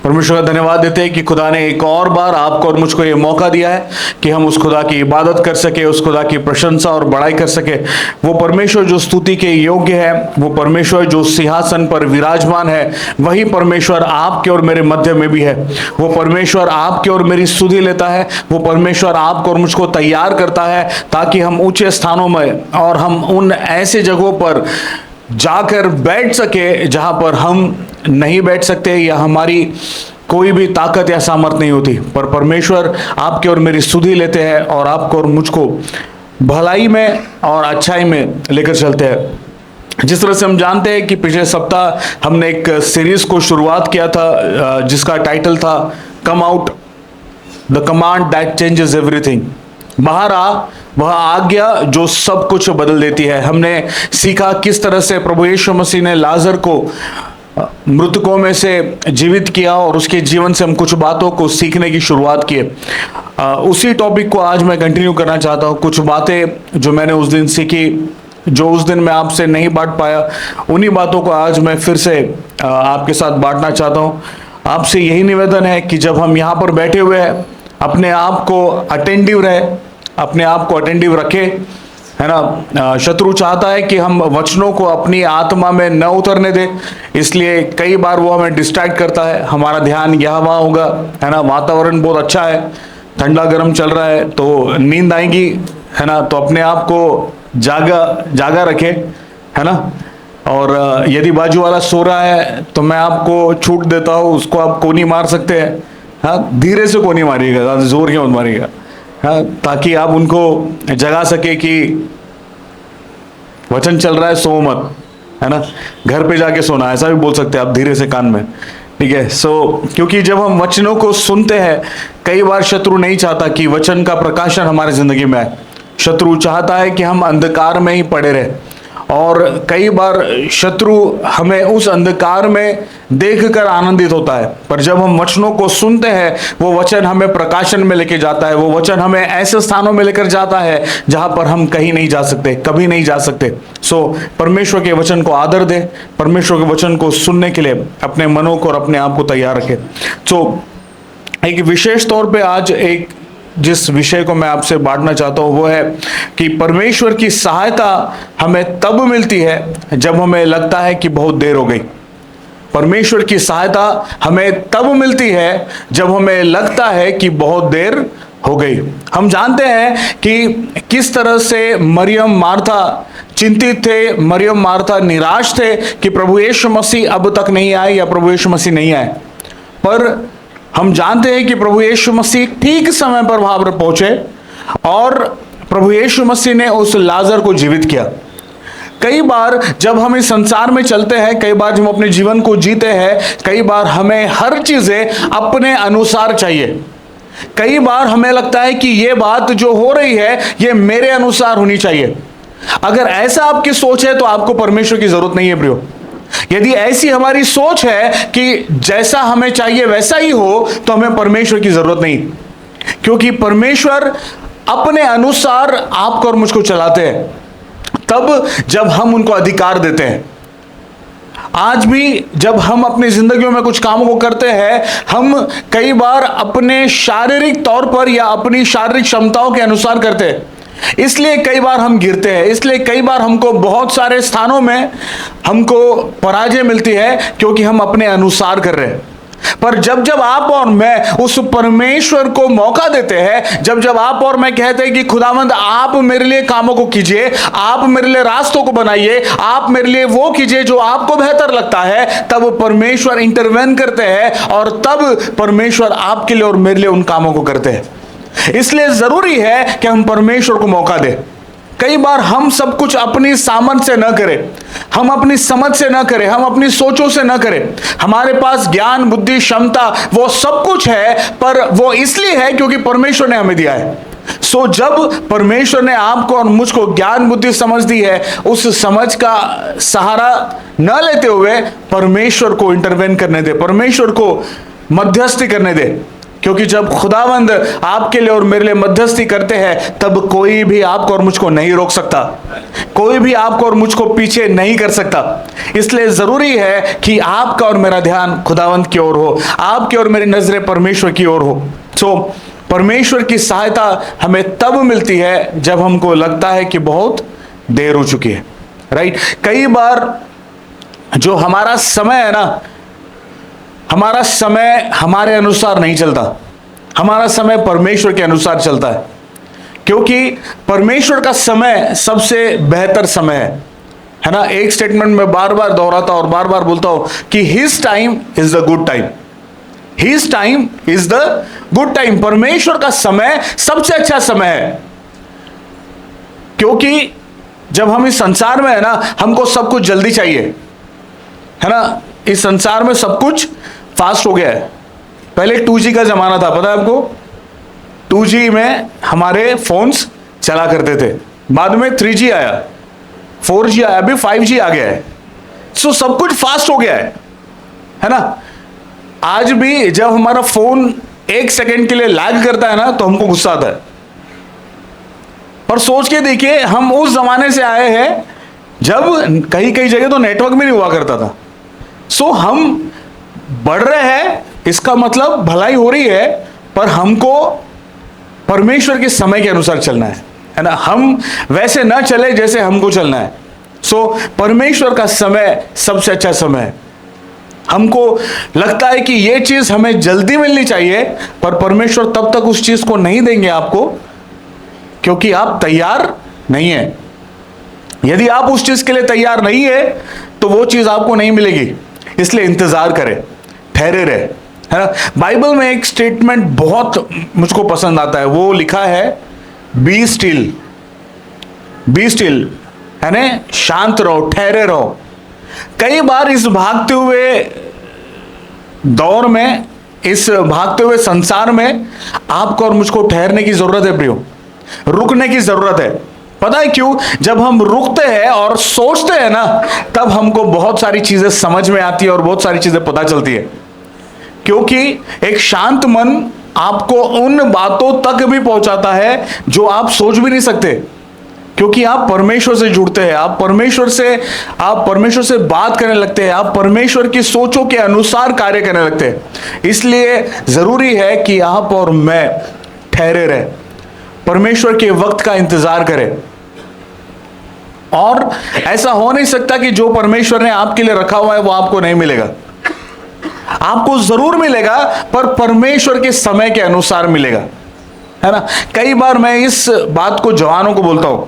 परमेश्वर का धन्यवाद देते हैं कि खुदा ने एक और बार आपको और मुझको ये मौका दिया है कि हम उस खुदा की इबादत कर सके, उस खुदा की प्रशंसा और बड़ाई कर सके। वो परमेश्वर जो स्तुति के योग्य है, वो परमेश्वर जो सिंहासन पर विराजमान है, वही परमेश्वर आपके और मेरे मध्य में भी है। वो परमेश्वर आपके और मेरी स्तुति लेता है। वो परमेश्वर आपको और मुझको तैयार करता है ताकि हम ऊंचे स्थानों में और हम उन ऐसे जगहों पर जाकर बैठ सके जहां पर हम नहीं बैठ सकते या हमारी कोई भी ताकत या सामर्थ नहीं होती। पर परमेश्वर आपके और मेरी स्तुति लेते हैं और आपको और मुझको भलाई में और अच्छाई में लेकर चलते हैं। जिस तरह से हम जानते हैं कि पिछले सप्ताह हमने एक सीरीज को शुरुआत किया था जिसका टाइटल था come out, the command that changes everything. बाहर आ, वह आज्ञा जो सब कुछ बदल देती है। हमने सीखा किस तरह से प्रभु यीशु मसीह ने लाजर को मृतकों में से जीवित किया और उसके जीवन से हम कुछ बातों को सीखने की शुरुआत की। उसी टॉपिक को आज मैं कंटिन्यू करना चाहता हूँ। कुछ बातें जो मैंने उस दिन सीखी, जो उस दिन मैं आपसे नहीं बांट पाया, उन्हीं बातों को आज मैं फिर से आपके साथ बांटना चाहता हूँ। आपसे यही निवेदन है कि जब हम यहाँ पर बैठे हुए हैं, अपने आप को अटेंटिव रहे, अपने आप को अटेंटिव रखे, है ना। शत्रु चाहता है कि हम वचनों को अपनी आत्मा में न उतरने दे, इसलिए कई बार वो हमें डिस्ट्रैक्ट करता है। हमारा ध्यान यहाँ वहाँ होगा, है ना। वातावरण बहुत अच्छा है, ठंडा गर्म चल रहा है तो नींद आएगी, है ना। तो अपने आप को जागा रखे, है ना। और यदि बाजू वाला सो रहा है तो मैं आपको छूट देता हूँ, उसको आप कोनी मार सकते हैं। हाँ, धीरे से कोनी मारिएगा, ज़्यादा जोर के मत मारिएगा, हाँ, ताकि आप उनको जगा सके कि वचन चल रहा है, सो मत, है ना। घर पे जाके सोना, ऐसा भी बोल सकते हैं आप धीरे से कान में, ठीक है। क्योंकि जब हम वचनों को सुनते हैं, कई बार शत्रु नहीं चाहता कि वचन का प्रकाशन हमारे जिंदगी में आए। शत्रु चाहता है कि हम अंधकार में ही पड़े रहे, और कई बार शत्रु हमें उस अंधकार में देखकर आनंदित होता है। पर जब हम वचनों को सुनते हैं, वो वचन हमें प्रकाशन में लेके जाता है। वो वचन हमें ऐसे स्थानों में लेकर जाता है जहां पर हम कहीं नहीं जा सकते, कभी नहीं जा सकते। परमेश्वर के वचन को आदर दे, परमेश्वर के वचन को सुनने के लिए अपने मनों को और अपने आप को तैयार रखे। एक विशेष तौर पे आज जिस विषय को मैं आपसे बांटना चाहता हूं वो है कि परमेश्वर की सहायता हमें तब मिलती है जब हमें लगता है कि बहुत देर हो गई। परमेश्वर की सहायता हमें तब मिलती है जब हमें लगता है कि बहुत देर हो गई। हम जानते हैं कि किस तरह से मरियम मार्था चिंतित थे, मरियम मार्था निराश थे कि प्रभु यीशु मसीह अब तक नहीं आए या प्रभु यीशु मसीह नहीं आए। पर हम जानते हैं कि प्रभु यीशु मसीह ठीक समय पर वहां पर पहुंचे और प्रभु यीशु मसीह ने उस लाजर को जीवित किया। कई बार जब हम इस संसार में चलते हैं, कई बार जब हम अपने जीवन को जीते हैं, कई बार हमें हर चीजें अपने अनुसार चाहिए। कई बार हमें लगता है कि ये बात जो हो रही है ये मेरे अनुसार होनी चाहिए। अगर ऐसा आपकी सोच है तो आपको परमेश्वर की जरूरत नहीं है प्रियो। यदि ऐसी हमारी सोच है कि जैसा हमें चाहिए वैसा ही हो, तो हमें परमेश्वर की जरूरत नहीं, क्योंकि परमेश्वर अपने अनुसार आपको और मुझको चलाते हैं तब जब हम उनको अधिकार देते हैं। आज भी जब हम अपनी जिंदगियों में कुछ कामों को करते हैं, हम कई बार अपने शारीरिक तौर पर या अपनी शारीरिक क्षमताओं के अनुसार करते हैं, इसलिए कई बार हम गिरते हैं, इसलिए कई बार हमको बहुत सारे स्थानों में हमको पराजय मिलती है क्योंकि हम अपने अनुसार कर रहे हैं। पर जब जब आप और मैं उस परमेश्वर को मौका देते हैं, जब जब आप और मैं कहते हैं कि खुदावंद आप मेरे लिए कामों को कीजिए, आप मेरे लिए रास्तों को बनाइए, आप मेरे लिए वो कीजिए जो आपको बेहतर लगता है, तब परमेश्वर इंटरवेन करते हैं और तब परमेश्वर आपके लिए और मेरे लिए उन कामों को करते हैं। इसलिए जरूरी है कि हम परमेश्वर को मौका दें। कई बार हम सब कुछ अपनी सामर्थ्य से न करें, हम अपनी समझ से न करें, हम अपनी सोचों से न करें। हमारे पास ज्ञान, बुद्धि, क्षमता वो सब कुछ है, पर वो इसलिए है क्योंकि परमेश्वर ने हमें दिया है। जब परमेश्वर ने आपको और मुझको ज्ञान, बुद्धि, समझ दी है, उस समझ का सहारा न लेते हुए परमेश्वर को इंटरवेन करने दे, परमेश्वर को मध्यस्थी करने दे, क्योंकि जब खुदावंद आपके लिए और मेरे लिए मध्यस्थी करते हैं, तब कोई भी आपको और मुझको नहीं रोक सकता, कोई भी आपको और मुझको पीछे नहीं कर सकता। इसलिए जरूरी है कि आपका और मेरा ध्यान खुदावंद की ओर हो, आपकी और मेरी नजरें परमेश्वर की ओर हो। सो परमेश्वर की सहायता हमें तब मिलती है जब हमको लगता है कि बहुत देर हो चुकी है, राइट। कई बार जो हमारा समय है ना, हमारा समय हमारे अनुसार नहीं चलता, हमारा समय परमेश्वर के अनुसार चलता है, क्योंकि परमेश्वर का समय सबसे बेहतर समय है ना। एक स्टेटमेंट में बार बार दोहराता और बार बार बोलता हूं कि his time is the good time, his time is the good time. परमेश्वर का समय सबसे अच्छा समय है, क्योंकि जब हम इस संसार में है ना, हमको सब कुछ जल्दी चाहिए, है ना। इस संसार में सब कुछ फास्ट हो गया है। पहले 2G का जमाना था, पता है आपको? 2G में हमारे फोन्स चला करते थे, बाद में 3G आया, 4G आया, अभी 5G आ गया है। सो सब कुछ फास्ट हो गया है ना। आज भी जब हमारा फोन 1 सेकंड के लिए लैग करता है ना, तो हमको गुस्सा आता है। और सोच के देखिए, हम उस जमाने से आए हैं जब कई कई जगह तो नेटवर्क भी नहीं हुआ करता था। सो हम बढ़ रहे हैं, इसका मतलब भलाई हो रही है, पर हमको परमेश्वर के समय के अनुसार चलना है ना। हम वैसे ना चले जैसे हमको चलना है। सो परमेश्वर का समय सबसे अच्छा समय है। हमको लगता है कि ये चीज हमें जल्दी मिलनी चाहिए, पर परमेश्वर तब तक उस चीज को नहीं देंगे आपको, क्योंकि आप तैयार नहीं है। यदि आप उस चीज के लिए तैयार नहीं है, तो वो चीज आपको नहीं मिलेगी। इसलिए इंतजार करें, ठहरे रहे, है ना। बाइबल में एक स्टेटमेंट बहुत मुझको पसंद आता है, वो लिखा है बी स्टिल, बी स्टिल, है ना, शांत रहो, ठहरे रहो। कई बार इस भागते हुए दौर में, इस भागते हुए संसार में आपको और मुझको ठहरने की जरूरत है प्रियो, रुकने की जरूरत है। पता है क्यों? जब हम रुकते हैं और सोचते हैं ना, तब हमको बहुत सारी चीजें समझ में आती है और बहुत सारी चीजें पता चलती है। क्योंकि एक शांत मन आपको उन बातों तक भी पहुंचाता है जो आप सोच भी नहीं सकते, क्योंकि आप परमेश्वर से जुड़ते हैं, आप परमेश्वर से बात करने लगते हैं, आप परमेश्वर की सोचों के अनुसार कार्य करने लगते हैं। इसलिए जरूरी है कि आप और मैं ठहरे रहे, परमेश्वर के वक्त का इंतजार करें। और ऐसा हो नहीं सकता कि जो परमेश्वर ने आपके लिए रखा हुआ है वो आपको नहीं मिलेगा। आपको जरूर मिलेगा, पर परमेश्वर के समय के अनुसार मिलेगा, है ना। कई बार मैं इस बात को जवानों को बोलता हूं,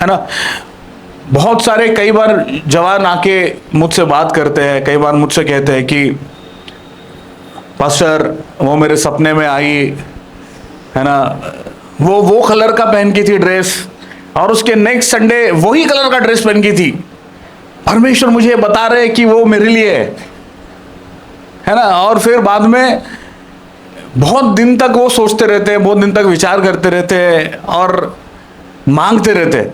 है ना। बहुत सारे कई बार जवान आके मुझसे बात करते हैं, कई बार मुझसे कहते हैं कि पास्टर, वो मेरे सपने में आई, है ना, वो कलर का पहन की थी ड्रेस, और उसके नेक्स्ट संडे वही कलर का ड्रेस पहन की थी। परमेश्वर मुझे बता रहे कि वो मेरे लिए है ना। और फिर बाद में बहुत दिन तक वो सोचते रहते हैं, बहुत दिन तक विचार करते रहते हैं और मांगते रहते हैं।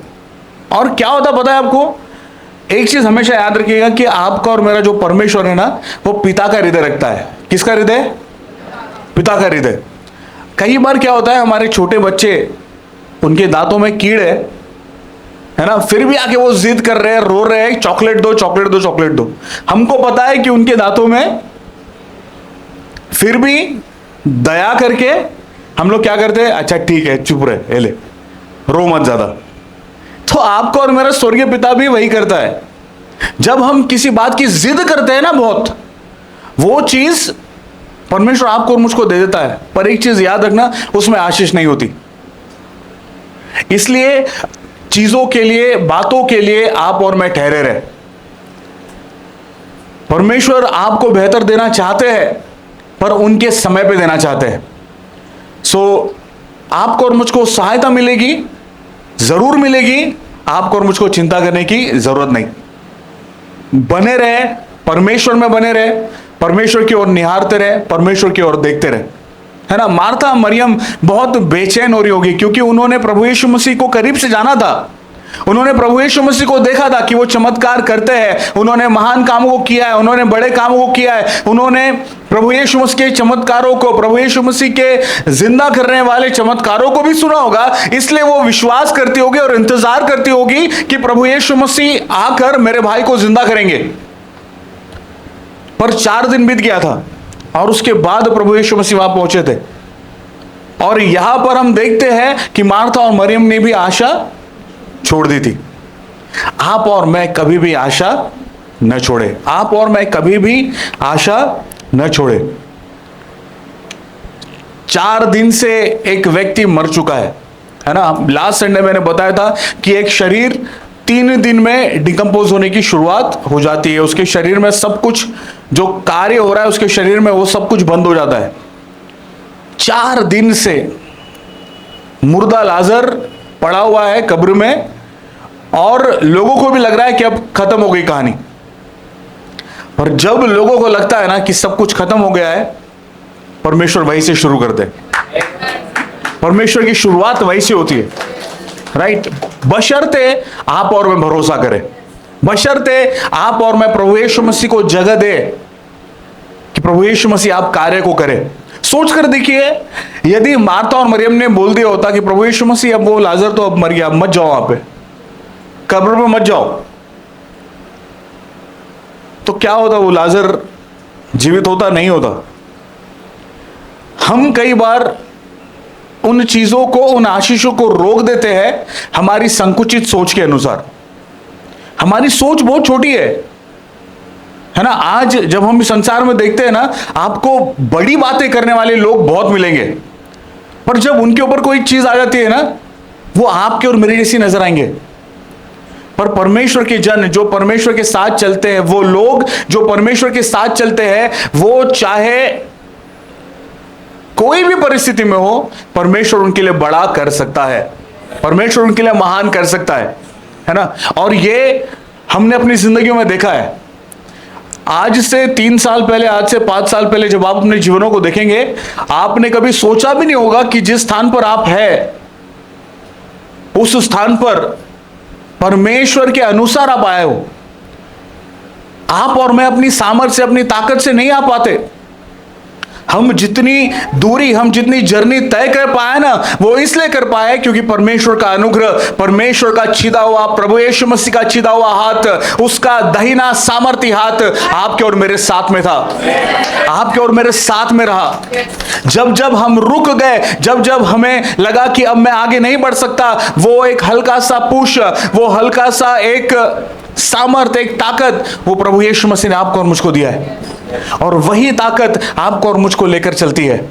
और क्या होता पता है आपको? एक चीज हमेशा याद रखिएगा कि आपका और मेरा जो परमेश्वर है ना, वो पिता का हृदय रखता है। किसका हृदय? पिता का हृदय। कई बार क्या होता है, हमारे छोटे बच्चे, उनके दांतों में कीड़ है ना, फिर भी आके वो जिद कर रहे हैं, रो रहे हैं, चॉकलेट दो, चॉकलेट दो, चॉकलेट दो। हमको पता है कि उनके दांतों में, फिर भी दया करके हम लोग क्या करते हैं, अच्छा ठीक है, चुप रहे, ले, रो मत ज्यादा। तो आपका और मेरा स्वर्गीय पिता भी वही करता है। जब हम किसी बात की जिद करते हैं ना बहुत, वो चीज परमेश्वर आपको और मुझको दे देता है। पर एक चीज याद रखना, उसमें आशीष नहीं होती। इसलिए चीजों के लिए, बातों के लिए आप और मैं ठहरे रहे। परमेश्वर आपको बेहतर देना चाहते हैं, पर उनके समय पे देना चाहते हैं। सो आपको और मुझको सहायता मिलेगी, जरूर मिलेगी। आपको और मुझको चिंता करने की जरूरत नहीं। बने रहे, परमेश्वर में बने रहे, परमेश्वर की ओर निहारते रहे, परमेश्वर की ओर देखते रहे, है ना। मार्था मरियम बहुत बेचैन हो रही होगी, क्योंकि उन्होंने प्रभु यीशु मसीह को करीब से जाना था, उन्होंने प्रभु यीशु मसीह को देखा था कि वो चमत्कार करते हैं, उन्होंने महान कामों को किया है, उन्होंने बड़े कामों को किया है, उन्होंने प्रभु यीशु मसीह के चमत्कारों को, प्रभु यीशु मसीह के जिंदा करने वाले चमत्कारों को भी सुना होगा। इसलिए वो विश्वास करती होगी और इंतजार करती होगी कि प्रभु यीशु मसीह आकर मेरे भाई को जिंदा करेंगे। पर 4 दिन बीत गया था और उसके बाद प्रभु यीशु मसीह वहां पहुंचे थे। और यहां पर हम देखते हैं कि मार्था और मरियम ने भी आशा छोड़ दी थी। आप और मैं कभी भी आशा न छोड़े, आप और मैं कभी भी आशा न छोड़े। 4 दिन से एक व्यक्ति मर चुका है ना। लास्ट संडे मैंने बताया था कि एक शरीर 3 दिन में डिकम्पोज होने की शुरुआत हो जाती है। उसके शरीर में सब कुछ जो कार्य हो रहा है उसके शरीर में वो सब कुछ बंद हो जाता है। 4 दिन से मुर्दा लाजर पड़ा हुआ है कब्र में और लोगों को भी लग रहा है कि अब खत्म हो गई कहानी। पर जब लोगों को लगता है ना कि सब कुछ खत्म हो गया है, परमेश्वर वहीं से शुरू करते हैं। परमेश्वर की शुरुआत वहीं से होती है, राइट। बशर्ते आप और मैं भरोसा करें, बशर्ते आप और मैं प्रभु यीशु मसीह को जगह दे कि प्रभु यीशु मसीह आप कार्य को करें। सोच कर देखिए, यदि मार्था और मरियम ने बोल दिया होता कि प्रभु यीशु मसीह अब वो लाजर तो अब मर गया, अब मत जाओ, वहां पे कब्र में मत जाओ, तो क्या होता? वो लाजर जीवित होता? नहीं होता। हम कई बार उन चीजों को, उन आशीषों को रोक देते हैं हमारी संकुचित सोच के अनुसार। हमारी सोच बहुत छोटी है ना। आज जब हम इस संसार में देखते हैं ना, आपको बड़ी बातें करने वाले लोग बहुत मिलेंगे, पर जब उनके ऊपर कोई चीज आ जाती है ना, वो आपके और मेरे जैसी नजर आएंगे। पर परमेश्वर के जन जो परमेश्वर के साथ चलते हैं, वो लोग जो परमेश्वर के साथ चलते हैं, वो चाहे कोई भी परिस्थिति में हो, परमेश्वर उनके लिए बड़ा कर सकता है, परमेश्वर उनके लिए महान कर सकता है ना। और ये हमने अपनी जिंदगी में देखा है। आज से 3 साल पहले, आज से 5 साल पहले जब आप अपने जीवनों को देखेंगे, आपने कभी सोचा भी नहीं होगा कि जिस स्थान पर आप हैं, उस स्थान पर परमेश्वर के अनुसार आप आए हो। आप और मैं अपनी सामर्थ्य से, अपनी ताकत से नहीं आ पाते। हम जितनी दूरी, हम जितनी जर्नी तय कर पाए ना, वो इसलिए कर पाए क्योंकि परमेश्वर का अनुग्रह, परमेश्वर का छिदा हुआ, प्रभु यीशु मसीह का छिदा हुआ हाथ, उसका दाहिना सामर्थी हाथ आपके और मेरे साथ में था, आपके और मेरे साथ में रहा। जब जब हम रुक गए, जब जब हमें लगा कि अब मैं आगे नहीं बढ़ सकता, वो एक हल्का सा पुश, वो हल्का सा एक सामर्थ्य, एक ताकत, वो प्रभु यीशु मसीह ने आपको और मुझको दिया है। और वही ताकत आपको और मुझको लेकर चलती है।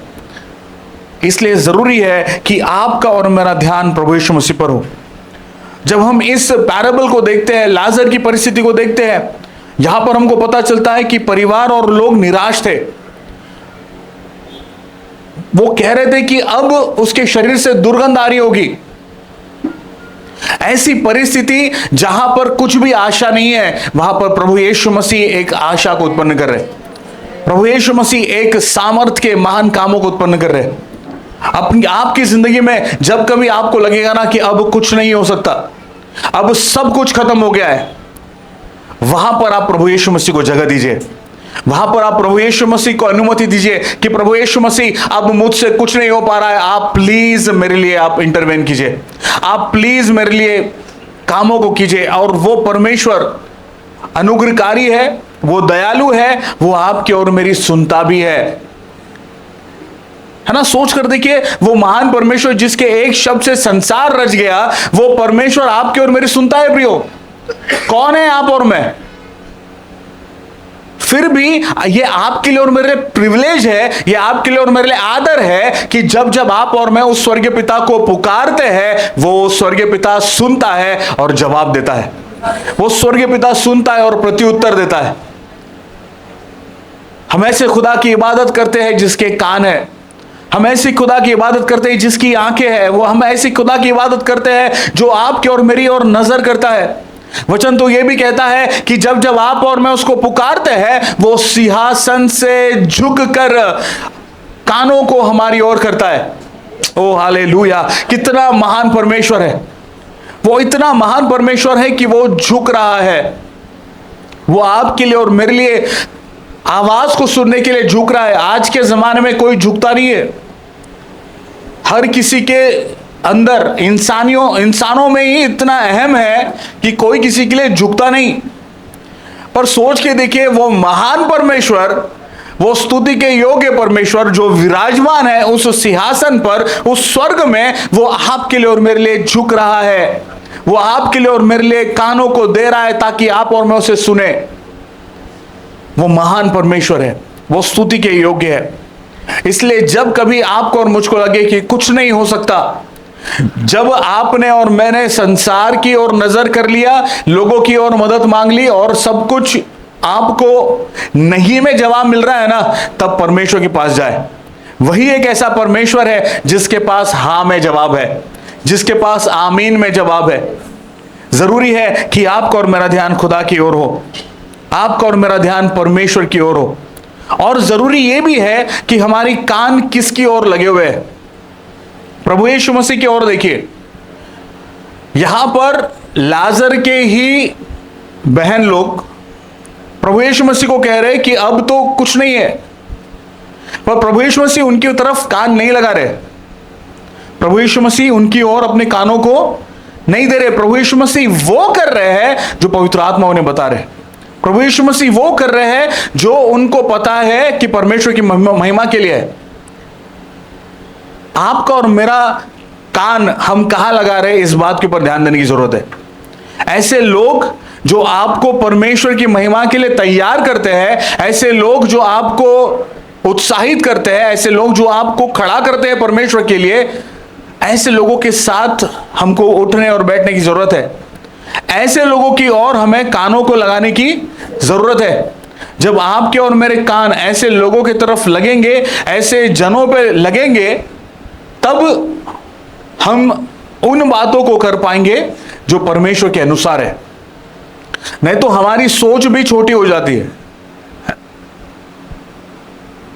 इसलिए जरूरी है कि आपका और मेरा ध्यान प्रभु यीशु मसीह पर हो। जब हम इस पैराबल को देखते हैं, लाजर की परिस्थिति को देखते हैं, यहां पर हमको पता चलता है कि परिवार और लोग निराश थे। वो कह रहे थे कि अब उसके शरीर से दुर्गंध आ रही होगी। ऐसी परिस्थिति जहां पर कुछ भी आशा नहीं है, वहां पर प्रभु यीशु मसीह एक आशा को उत्पन्न कर रहे। प्रभु यीशु मसीह एक सामर्थ के महान कामों को उत्पन्न कर रहे। अपनी आपकी जिंदगी में जब कभी आपको लगेगा ना कि अब कुछ नहीं हो सकता, अब सब कुछ खत्म हो गया है, वहां पर आप प्रभु यीशु मसीह को जगह दीजिए। वहां पर आप प्रभु यीशु मसीह को अनुमति दीजिए कि प्रभु यीशु मसीह अब मुझसे कुछ नहीं हो पा रहा है, आप प्लीज मेरे लिए आप इंटरवेन कीजिए, आप प्लीज मेरे लिए कामों को कीजिए। और वो परमेश्वर अनुग्रहकारी है, वो दयालु है, वो आपकी और मेरी सुनता भी है ना। सोच कर देखिए, वो महान परमेश्वर जिसके एक शब्द से संसार रच गया, वो परमेश्वर आपकी और मेरी सुनता है। प्रियो, कौन है आप और मैं? फिर भी ये आपके लिए और मेरे लिए प्रिविलेज है, ये आपके लिए और मेरे लिए आदर है कि जब जब आप और मैं उस स्वर्गीय पिता को पुकारते हैं, वो स्वर्गीय पिता सुनता है और जवाब देता है। वो स्वर्गीय पिता सुनता है और प्रत्युत्तर देता है। हम ऐसे खुदा की इबादत करते हैं जिसके कान है, हम ऐसी खुदा की इबादत करते हैं जिसकी आंखें हैं, वो हम ऐसी खुदा की इबादत करते हैं जो आपकी और मेरी ओर नजर करता है। वचन तो यह भी कहता है कि जब जब आप और मैं उसको पुकारते हैं, वो सिंहासन से झुककर कानों को हमारी ओर करता है। ओ हालेलुया, कितना महान परमेश्वर है। वो इतना महान परमेश्वर है कि वो झुक रहा है। वो आपके लिए और मेरे लिए आवाज को सुनने के लिए झुक रहा है। आज के जमाने में कोई झुकता नहीं है। हर किसी के अंदर इंसानों में ही इतना अहम है कि कोई किसी के लिए झुकता नहीं। पर सोच के देखिए, वो महान परमेश्वर, वो स्तुति के योग्य परमेश्वर जो विराजमान है उस सिंहासन पर, उस स्वर्ग में, वो आपके लिए और मेरे लिए झुक रहा है। वो आपके लिए और मेरे लिए कानों को दे रहा है ताकि आप और मैं उसे सुने। वो महान परमेश्वर है, वो स्तुति के योग्य है। इसलिए जब कभी आपको और मुझको लगे कि कुछ नहीं हो सकता, जब आपने और मैंने संसार की ओर नजर कर लिया, लोगों की ओर मदद मांग ली और सब कुछ आपको नहीं में जवाब मिल रहा है ना, तब परमेश्वर के पास जाए। वही एक ऐसा परमेश्वर है जिसके पास हाँ में जवाब है, जिसके पास आमीन में जवाब है। जरूरी है कि आपका और मेरा ध्यान खुदा की ओर हो, आपका और मेरा ध्यान परमेश्वर की ओर हो। और जरूरी यह भी है कि हमारी कान किसकी ओर लगे हुए हैं? प्रभु यीशु मसीह की ओर देखिए। यहां पर लाजर के ही बहन लोग प्रभु यीशु मसीह को कह रहे कि अब तो कुछ नहीं है, पर प्रभु यीशु मसीह उनकी तरफ कान नहीं लगा रहे। प्रभु यीशु मसीह उनकी ओर अपने कानों को नहीं दे रहे। प्रभु यीशु मसीह वो कर रहे हैं जो पवित्र आत्मा उन्हें बता रहे। प्रभु यीशु मसीह वो कर रहे हैं जो उनको पता है कि परमेश्वर की महिमा के लिए है। आपका और मेरा कान हम कहां लगा रहे, इस बात के ऊपर ध्यान देने की जरूरत है। ऐसे लोग जो आपको परमेश्वर की महिमा के लिए तैयार करते हैं, ऐसे लोग जो आपको उत्साहित करते हैं, ऐसे लोग जो आपको खड़ा करते हैं परमेश्वर के लिए, ऐसे लोगों के साथ हमको उठने और बैठने की जरूरत है। ऐसे लोगों की ओर हमें कानों को लगाने की जरूरत है। जब आपके और मेरे कान ऐसे लोगों की तरफ लगेंगे, ऐसे जनों पे लगेंगे, तब हम उन बातों को कर पाएंगे जो परमेश्वर के अनुसार है। नहीं तो हमारी सोच भी छोटी हो जाती है।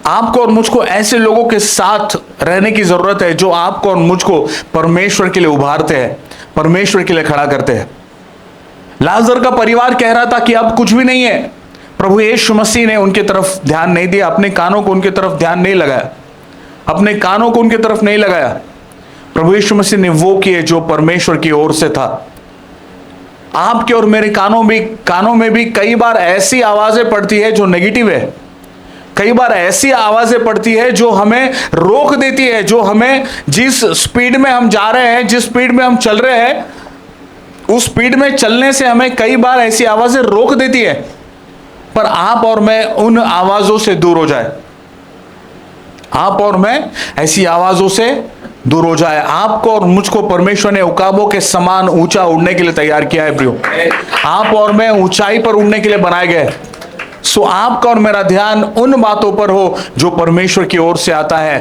आपको और मुझको ऐसे लोगों के साथ रहने की जरूरत है जो आपको और मुझको परमेश्वर के लिए उभारते हैं, परमेश्वर के लिए खड़ा करते हैं। लाजर का परिवार कह रहा था कि अब कुछ भी नहीं है। प्रभु यीशु मसीह ने उनके तरफ ध्यान नहीं दिया, अपने कानों को उनके तरफ ध्यान नहीं लगाया, अपने कानों को उनके तरफ नहीं लगाया। प्रभु यीशु मसीह ने वो किए जो परमेश्वर की ओर से था। आपके और मेरे कानों में भी कई बार ऐसी आवाजें पड़ती है जो नेगेटिव है। कई बार ऐसी आवाजें पड़ती है जो हमें रोक देती है, जो हमें जिस स्पीड में हम जा रहे हैं, जिस स्पीड में हम चल रहे हैं, उस स्पीड में चलने से हमें कई बार ऐसी आवाजें रोक देती है। पर आप और मैं उन आवाजों से दूर हो जाए, आप और मैं ऐसी आवाजों से दूर हो जाए। आपको और मुझको परमेश्वर ने उकाबों के समान ऊंचा उड़ने के लिए तैयार किया है प्रियो। आप और मैं ऊंचाई पर उड़ने के लिए बनाए गए। सो आपका और मेरा ध्यान उन बातों पर हो जो परमेश्वर की ओर से आता है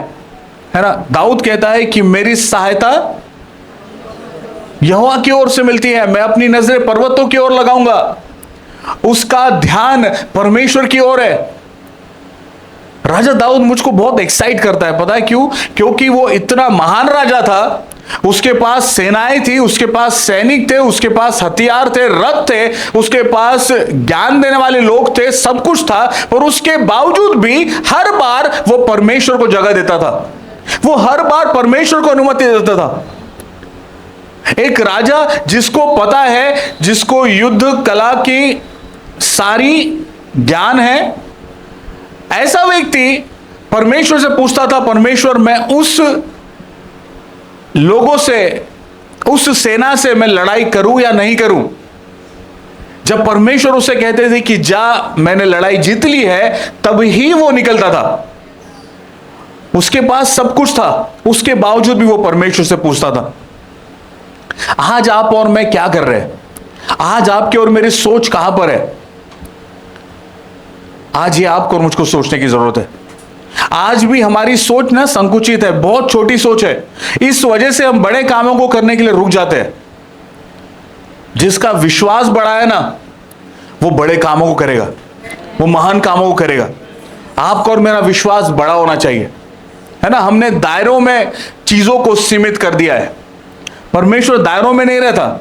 ना। दाऊद कहता है कि मेरी सहायता यहोवा की ओर से मिलती है, मैं अपनी नजरें पर्वतों की ओर लगाऊंगा। उसका ध्यान परमेश्वर की ओर है। राजा दाऊद मुझको बहुत एक्साइट करता है, पता है क्यों? क्योंकि वो इतना महान राजा था, उसके पास सेनाएं थी, उसके पास सैनिक थे, उसके पास हथियार थे, रथ थे, उसके पास ज्ञान देने वाले लोग थे, सब कुछ था। पर उसके बावजूद भी हर बार वो परमेश्वर को जगह देता था, वो हर बार परमेश्वर को अनुमति देता था। एक राजा जिसको पता है, जिसको युद्ध कला की सारी ज्ञान है, ऐसा व्यक्ति परमेश्वर से पूछता था, परमेश्वर मैं उस लोगों से, उस सेना से मैं लड़ाई करूं या नहीं करूं? जब परमेश्वर उसे कहते थे कि जा, मैंने लड़ाई जीत ली है, तब ही वो निकलता था। उसके पास सब कुछ था, उसके बावजूद भी वो परमेश्वर से पूछता था। आज आप और मैं क्या कर रहे हैं? आज आपके और मेरी सोच कहां पर है? आज ये आपको और मुझको सोचने की जरूरत है। आज भी हमारी सोच ना संकुचित है, बहुत छोटी सोच है। इस वजह से हम बड़े कामों को करने के लिए रुक जाते हैं। जिसका विश्वास बड़ा है ना, वो बड़े कामों को करेगा, वो महान कामों को करेगा। आपका और मेरा विश्वास बड़ा होना चाहिए, है ना। हमने दायरों में चीजों को सीमित कर दिया है। परमेश्वर दायरों में नहीं रहता,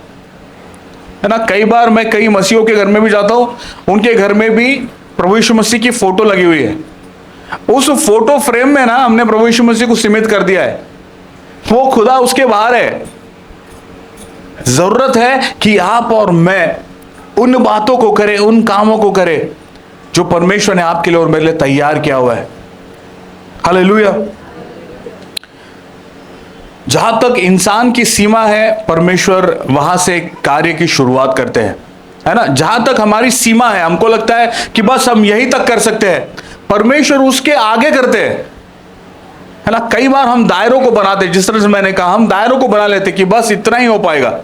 है ना। कई बार मैं कई मसीहों के घर में भी जाता हूं, उनके घर में भी प्रभु यीशु मसीह की फोटो लगी हुई है। उस फोटो फ्रेम में ना हमने प्रभु यीशु मसीह को सीमित कर दिया है, वो खुदा उसके बाहर है। जरूरत है कि आप और मैं उन बातों को करें, उन कामों को करें जो परमेश्वर ने आपके लिए और मेरे लिए तैयार किया हुआ है। हालेलुया। जहां तक इंसान की सीमा है, परमेश्वर वहां से कार्य की शुरुआत करते हैं, है ना। जहां तक हमारी सीमा है, हमको लगता है कि बस हम यही तक कर सकते हैं, परमेश्वर उसके आगे करते हैं, है ना। कई बार हम दायरों को बनाते, जिस तरह से मैंने कहा, हम दायरों को बना लेते कि बस इतना ही हो पाएगा।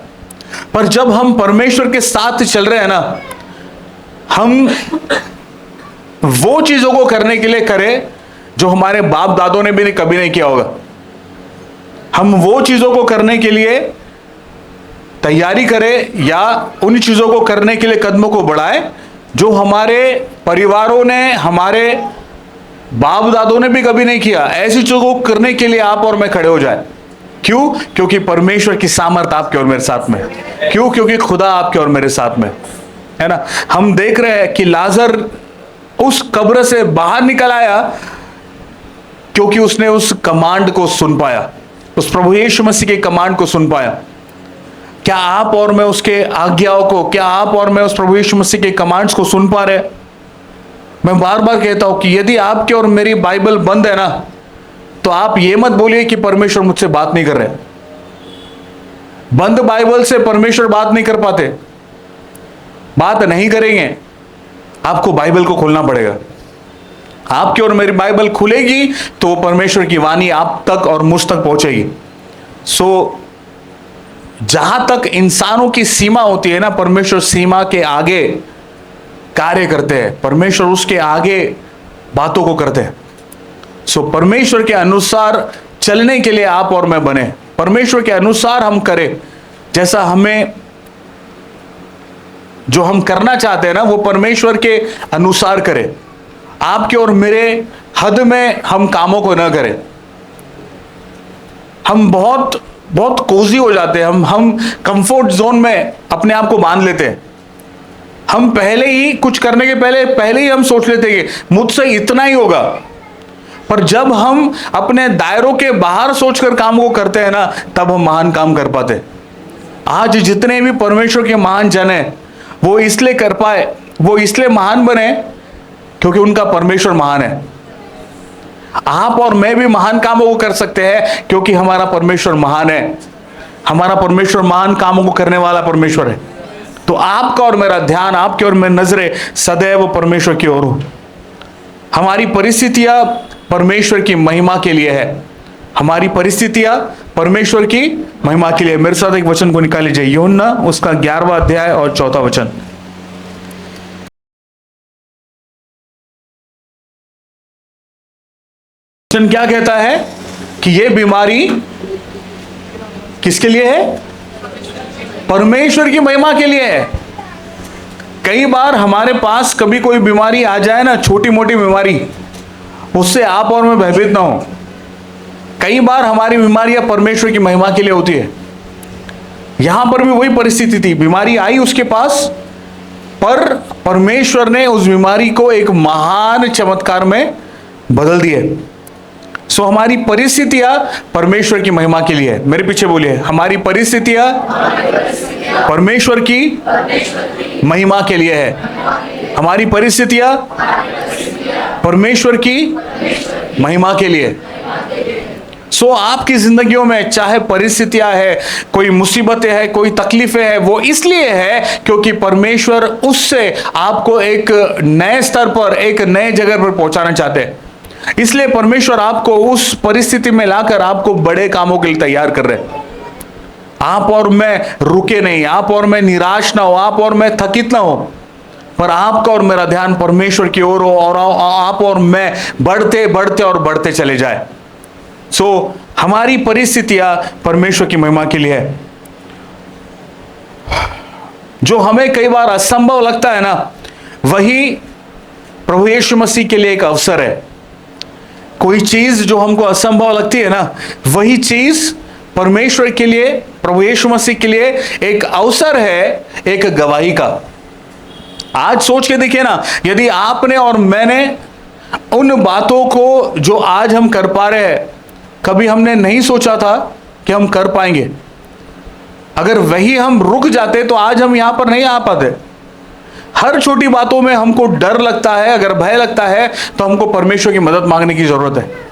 पर जब हम परमेश्वर के साथ चल रहे हैं ना, हम वो चीजों को करने के लिए करें जो हमारे बाप दादों ने भी कभी नहीं किया होगा। हम वो चीजों को करने के लिए तैयारी करें या उन चीजों को करने के लिए कदमों को बढ़ाएं जो हमारे परिवारों ने, हमारे बाप दादों ने भी कभी नहीं किया। ऐसी चीजों को करने के लिए आप और मैं खड़े हो जाए। क्यों? क्योंकि परमेश्वर की सामर्थ आपके और मेरे साथ में है। क्यों? क्योंकि खुदा आपके और मेरे साथ में है ना। हम देख रहे हैं कि लाजर उस कब्र से बाहर निकल आया क्योंकि उसने उस कमांड को सुन पाया, उस प्रभु यीशु मसीह के कमांड को सुन पाया। क्या आप और मैं उसके आज्ञाओं को, क्या आप और मैं उस प्रभु यीशु मसीह के कमांड्स को सुन पा रहे? मैं बार बार कहता हूं कि यदि आपके और मेरी बाइबल बंद है ना, तो आप ये मत बोलिए कि परमेश्वर मुझसे बात नहीं कर रहे। बंद बाइबल से परमेश्वर बात नहीं कर पाते, बात नहीं करेंगे। आपको बाइबल को खोलना पड़ेगा। आपकी और मेरी बाइबल खुलेगी तो परमेश्वर की वाणी आप तक और मुझ तक पहुंचेगी। जहां तक इंसानों की सीमा होती है ना, परमेश्वर सीमा के आगे कार्य करते हैं, परमेश्वर उसके आगे बातों को करते हैं। परमेश्वर के अनुसार चलने के लिए आप और मैं बने, परमेश्वर के अनुसार हम करें, जैसा हमें, जो हम करना चाहते हैं ना, वो परमेश्वर के अनुसार करें। आपके और मेरे हद में हम कामों को न करें। हम बहुत बहुत कोजी हो जाते हैं, हम कंफर्ट जोन में अपने आप को बांध लेते हैं। हम पहले ही कुछ करने के पहले ही हम सोच लेते हैं कि मुझसे इतना ही होगा। पर जब हम अपने दायरों के बाहर सोचकर काम को करते हैं ना, तब हम महान काम कर पाते हैं। आज जितने भी परमेश्वर के महान जन हैं, वो इसलिए कर पाए, वो इसलिए महान बने क्योंकि उनका परमेश्वर महान है। आप और मैं भी महान कामों को कर सकते हैं क्योंकि हमारा परमेश्वर महान है। हमारा परमेश्वर महान कामों को करने वाला परमेश्वर है। तो आपका और मेरा ध्यान, आपके और मेरी नजरें सदैव परमेश्वर की ओर हो। हमारी परिस्थितियां परमेश्वर की महिमा के लिए है। हमारी परिस्थितियां परमेश्वर की महिमा के लिए। मेरे साथ एक वचन को निकाल लीजिए, यूहन्ना उसका 11वां अध्याय और 4वां वचन। वचन क्या कहता है कि ये बीमारी किसके लिए है? परमेश्वर की महिमा के लिए है। कई बार हमारे पास कभी कोई बीमारी आ जाए ना, छोटी मोटी बीमारी, उससे आप और मैं भयभीत ना हो। कई बार हमारी बीमारियां परमेश्वर की महिमा के लिए होती है। यहां पर भी वही परिस्थिति थी, बीमारी आई उसके पास, पर परमेश्वर ने उस बीमारी को एक महान चमत्कार में बदल दिए। हमारी परिस्थितियां परमेश्वर की महिमा के लिए है। मेरे पीछे बोलिए, हमारी परिस्थितियां परमेश्वर की महिमा के लिए है। हमारी परिस्थितियां परमेश्वर की महिमा के लिए। आपकी जिंदगियों में चाहे परिस्थितियां है, कोई मुसीबतें हैं, कोई तकलीफें हैं, वो इसलिए है क्योंकि परमेश्वर उससे आपको एक नए स्तर पर, एक नए जगह पर पहुंचाना चाहते हैं। इसलिए परमेश्वर आपको उस परिस्थिति में लाकर आपको बड़े कामों के लिए तैयार कर रहे हैं। आप और मैं रुके नहीं, आप और मैं निराश ना हो, आप और मैं थकित ना हो, पर आपका और मेरा ध्यान परमेश्वर की ओर हो और आप और मैं बढ़ते बढ़ते और बढ़ते चले जाए। हमारी परिस्थितियां परमेश्वर की महिमा के लिए है। जो हमें कई बार असंभव लगता है ना, वही प्रभु यीशु मसीह के लिए एक अवसर है। कोई चीज जो हमको असंभव लगती है ना, वही चीज परमेश्वर के लिए, प्रभु यीशु मसीह के लिए एक अवसर है एक गवाही का। आज सोच के देखिए ना, यदि आपने और मैंने उन बातों को जो आज हम कर पा रहे हैं, कभी हमने नहीं सोचा था कि हम कर पाएंगे। अगर वही हम रुक जाते तो आज हम यहां पर नहीं आ पाते। हर छोटी बातों में हमको डर लगता है, अगर भय लगता है तो हमको परमेश्वर की मदद मांगने की जरूरत है।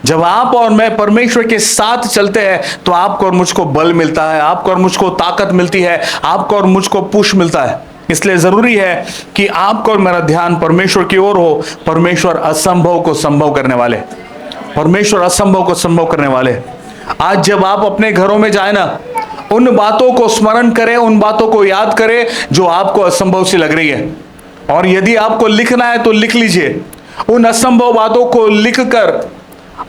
जब आप और मैं परमेश्वर के साथ चलते हैं तो आपको और मुझको बल मिलता है, आपको और मुझको ताकत मिलती है, आपको और मुझको पुश मिलता है। इसलिए जरूरी है कि आपको और मेरा ध्यान परमेश्वर की ओर हो। परमेश्वर असंभव को संभव करने वाले, परमेश्वर असंभव को संभव करने वाले। आज जब आप अपने घरों में जाए ना, उन बातों को स्मरण करें, उन बातों को याद करें जो आपको असंभव सी लग रही है। और यदि आपको लिखना है तो लिख लीजिए। उन असंभव बातों को लिखकर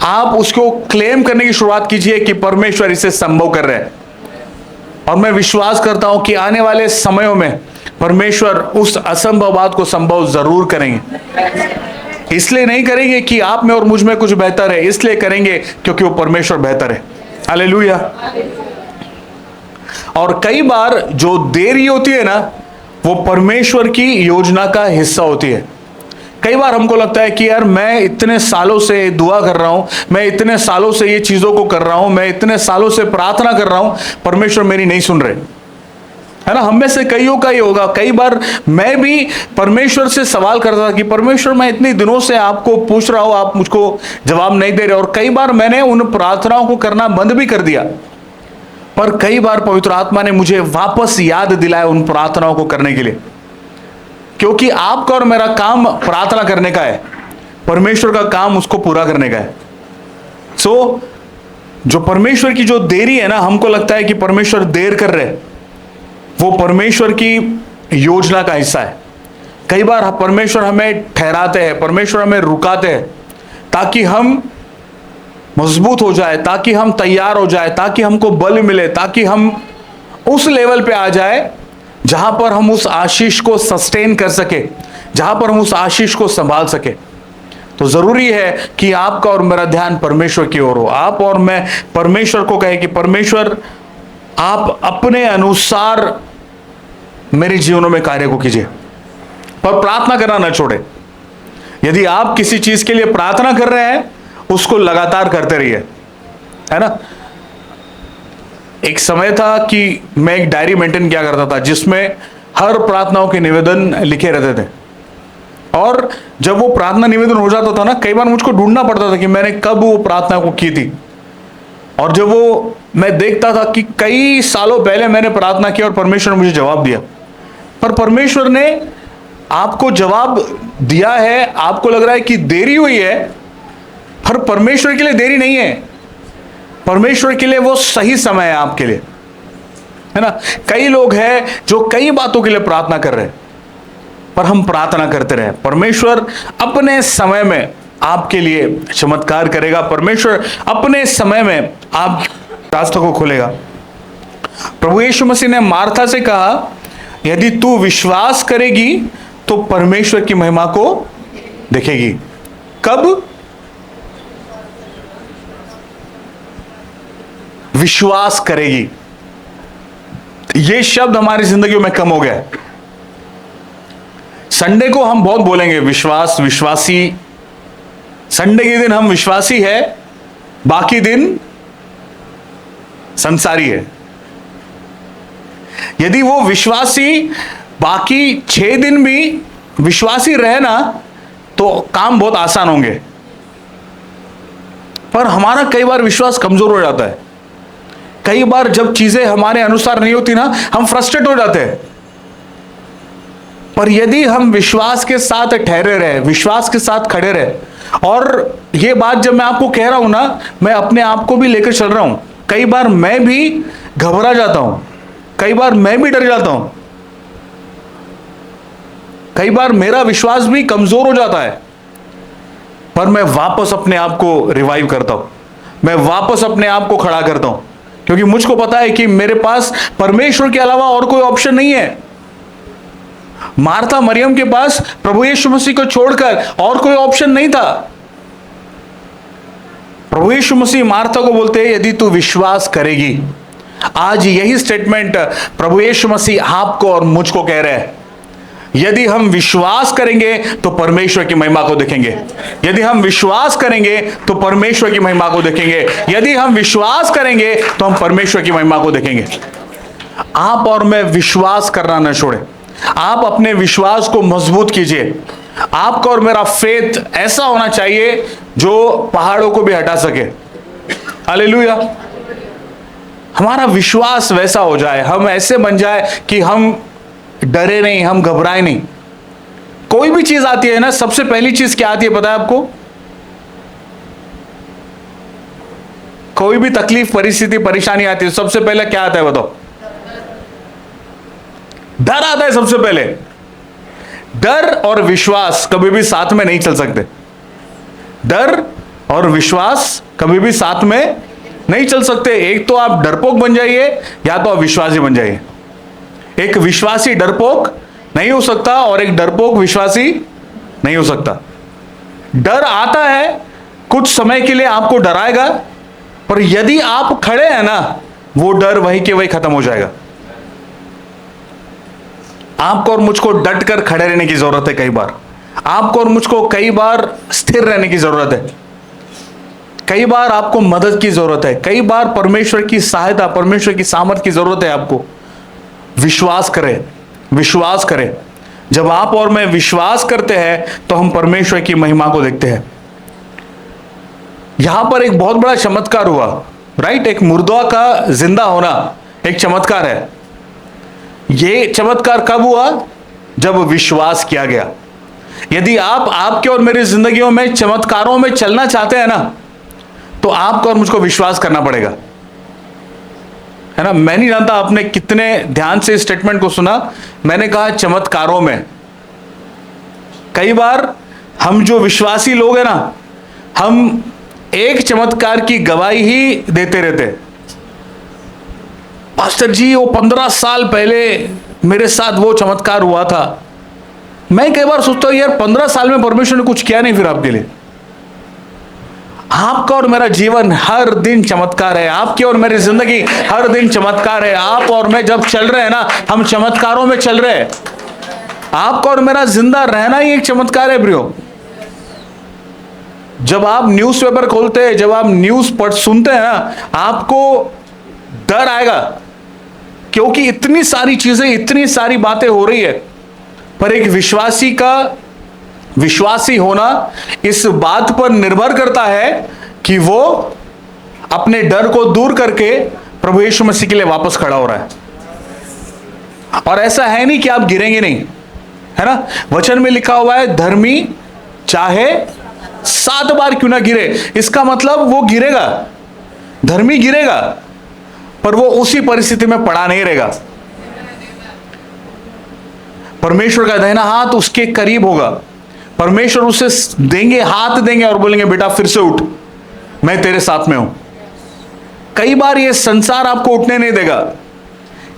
आप उसको क्लेम करने की शुरुआत कीजिए कि परमेश्वर इसे संभव कर रहे हैं। और मैं विश्वास करता हूं कि आने वाले समयों में परमेश्वर उस असंभव बात को संभव जरूर करेंगे। इसलिए नहीं करेंगे कि आप में और मुझ में कुछ बेहतर है, इसलिए करेंगे क्योंकि वो परमेश्वर बेहतर है। हालेलुया। और कई बार जो देरी होती है ना, वो परमेश्वर की योजना का हिस्सा होती है। कई बार हमको लगता है कि यार मैं इतने सालों से दुआ कर रहा हूं, मैं इतने सालों से ये चीजों को कर रहा हूं, मैं इतने सालों से प्रार्थना कर रहा हूं, परमेश्वर मेरी नहीं सुन रहे, है ना। हम में से कईयों का ही होगा। कई बार मैं भी परमेश्वर से सवाल करता था कि परमेश्वर मैं इतने दिनों से आपको पूछ रहा हूं, आप मुझको जवाब नहीं दे रहे। और कई बार मैंने उन प्रार्थनाओं को करना बंद भी कर दिया। पर कई बार पवित्र आत्मा ने मुझे वापस याद दिलाया उन प्रार्थनाओं को करने के लिए, क्योंकि आपका और मेरा काम प्रार्थना करने का है, परमेश्वर का काम उसको पूरा करने का है। सो जो परमेश्वर की जो देरी है ना, हमको लगता है कि परमेश्वर देर कर रहे, वो परमेश्वर की योजना का हिस्सा है। कई बार परमेश्वर हमें ठहराते हैं, परमेश्वर हमें रुकाते हैं ताकि हम मजबूत हो जाए, ताकि हम तैयार हो जाए, ताकि हमको बल मिले, ताकि हम उस लेवल पे आ जाए जहां पर हम उस आशीष को सस्टेन कर सके, जहां पर हम उस आशीष को संभाल सके। तो जरूरी है कि आपका और मेरा ध्यान परमेश्वर की ओर हो। आप और मैं परमेश्वर को कहे कि परमेश्वर आप अपने अनुसार मेरे जीवनों में कार्य को कीजिए, पर प्रार्थना करना न छोड़े। यदि आप किसी चीज के लिए प्रार्थना कर रहे हैं, उसको लगातार करते रहिए, है ना। एक समय था कि मैं एक डायरी मेंटेन किया करता था जिसमें हर प्रार्थनाओं के निवेदन लिखे रहते थे। और जब वो प्रार्थना निवेदन हो जाता था ना, कई बार मुझको ढूंढना पड़ता था कि मैंने कब वो प्रार्थना को की थी। और जब वो मैं देखता था कि कई सालों पहले मैंने प्रार्थना की और परमेश्वर ने मुझे जवाब दिया। पर परमेश्वर ने आपको जवाब दिया है, आपको लग रहा है कि देरी हुई है, पर परमेश्वर के लिए देरी नहीं है। परमेश्वर के लिए वो सही समय है आपके लिए, है ना। कई लोग हैं जो कई बातों के लिए प्रार्थना कर रहे हैं, पर हम प्रार्थना करते रहे। परमेश्वर अपने समय में आपके लिए चमत्कार करेगा। परमेश्वर अपने समय में आप रास्तों को खोलेगा। प्रभु यीशु मसीह ने मार्था से कहा, यदि तू विश्वास करेगी तो परमेश्वर की महिमा को देखेगी। कब? विश्वास करेगी। यह शब्द हमारी जिंदगियों में कम हो गया है। संडे को हम बहुत बोलेंगे विश्वास, विश्वासी। संडे के दिन हम विश्वासी है, बाकी दिन संसारी है। यदि वो विश्वासी बाकी 6 दिन भी विश्वासी रहे ना, तो काम बहुत आसान होंगे। पर हमारा कई बार विश्वास कमजोर हो जाता है। कई बार जब चीजें हमारे अनुसार नहीं होती ना, हम फ्रस्ट्रेट हो जाते हैं। पर यदि हम विश्वास के साथ ठहरे रहे, विश्वास के साथ खड़े रहे, और ये बात जब मैं आपको कह रहा हूं ना, मैं अपने आप को भी लेकर चल रहा हूं। कई बार मैं भी घबरा जाता हूं, कई बार मैं भी डर जाता हूं, कई बार मेरा विश्वास भी कमजोर हो जाता है। पर मैं वापस अपने आप को रिवाइव करता हूं, मैं वापस अपने आप को खड़ा करता हूं, क्योंकि मुझको पता है कि मेरे पास परमेश्वर के अलावा और कोई ऑप्शन नहीं है। मार्था मरियम के पास प्रभु यीशु मसीह को छोड़कर और कोई ऑप्शन नहीं था। प्रभु प्रभु यीशु मसीह मार्था को बोलते हैं यदि तू विश्वास करेगी। आज यही स्टेटमेंट प्रभु यीशु मसीह आपको और मुझको कह रहे हैं। यदि हम विश्वास करेंगे तो परमेश्वर की महिमा को देखेंगे। यदि हम विश्वास करेंगे तो परमेश्वर की महिमा को देखेंगे। यदि हम विश्वास करेंगे तो हम परमेश्वर की महिमा को देखेंगे। आप और मैं विश्वास करना न छोड़े। आप अपने विश्वास को मजबूत कीजिए। आपका और मेरा फेथ ऐसा होना चाहिए जो पहाड़ों को भी हटा सके। हालेलुया। हमारा विश्वास वैसा हो जाए, हम ऐसे बन जाए कि हम डरे नहीं, हम घबराए नहीं। कोई भी चीज आती है ना, सबसे पहली चीज क्या आती है पता है आपको? कोई भी तकलीफ, परिस्थिति, परेशानी आती है, सबसे पहले क्या आता है बताओ? डर आता है सबसे पहले। डर और विश्वास कभी भी साथ में नहीं चल सकते। डर और विश्वास कभी भी साथ में नहीं चल सकते। एक तो आप डरपोक बन जाइए या तो आप विश्वासी बन जाइए। एक विश्वासी डरपोक नहीं हो सकता और एक डरपोक विश्वासी नहीं हो सकता। डर आता है, कुछ समय के लिए आपको डराएगा, पर यदि आप खड़े हैं ना, वो डर वहीं के वहीं खत्म हो जाएगा। आपको और मुझको डट कर खड़े रहने की जरूरत है। कई बार आपको और मुझको कई बार स्थिर रहने की जरूरत है। कई बार आपको मदद की जरूरत है। कई बार परमेश्वर की सहायता, परमेश्वर की सामर्थ की जरूरत है आपको। विश्वास करें, विश्वास करें। जब आप और मैं विश्वास करते हैं तो हम परमेश्वर की महिमा को देखते हैं। यहां पर एक बहुत बड़ा चमत्कार हुआ, राइट? एक मुर्दा का जिंदा होना एक चमत्कार है। यह चमत्कार कब हुआ? जब विश्वास किया गया। यदि आप आपके और मेरी जिंदगियों में चमत्कारों में चलना चाहते हैं ना, तो आपको और मुझको विश्वास करना पड़ेगा, है ना? मैं नहीं जानता आपने कितने ध्यान से स्टेटमेंट को सुना। मैंने कहा चमत्कारों में। कई बार हम जो विश्वासी लोग हैं ना, हम एक चमत्कार की गवाही ही देते रहते। पास्टर जी, वो 15 साल पहले मेरे साथ वो चमत्कार हुआ था। मैं कई बार सोचता हूं यार, 15 साल में परमेश्वर ने कुछ किया नहीं फिर आपके लिए? आपका और मेरा जीवन हर दिन चमत्कार है। आपकी और मेरी जिंदगी हर दिन चमत्कार है। आप और मैं जब चल रहे हैं ना, हम चमत्कारों में चल रहे हैं। आपका और मेरा जिंदा रहना ही एक चमत्कार है प्रियो। जब आप न्यूज़पेपर खोलते हैं, जब आप न्यूज़ सुनते हैं ना, आपको डर आएगा, क्योंकि इतनी सारी चीजें, इतनी सारी बातें हो रही है। पर एक विश्वासी का विश्वासी होना इस बात पर निर्भर करता है कि वो अपने डर को दूर करके प्रभु यीशु मसीह के लिए वापस खड़ा हो रहा है। और ऐसा है नहीं कि आप गिरेंगे नहीं, है ना? वचन में लिखा हुआ है, धर्मी चाहे 7 बार क्यों ना गिरे। इसका मतलब वो गिरेगा, धर्मी गिरेगा, पर वो उसी परिस्थिति में पड़ा नहीं रहेगा। परमेश्वर का दाहिना हाथ उसके करीब होगा। परमेश्वर उसे देंगे, हाथ देंगे और बोलेंगे बेटा फिर से उठ, मैं तेरे साथ में हूं। कई बार ये संसार आपको उठने नहीं देगा।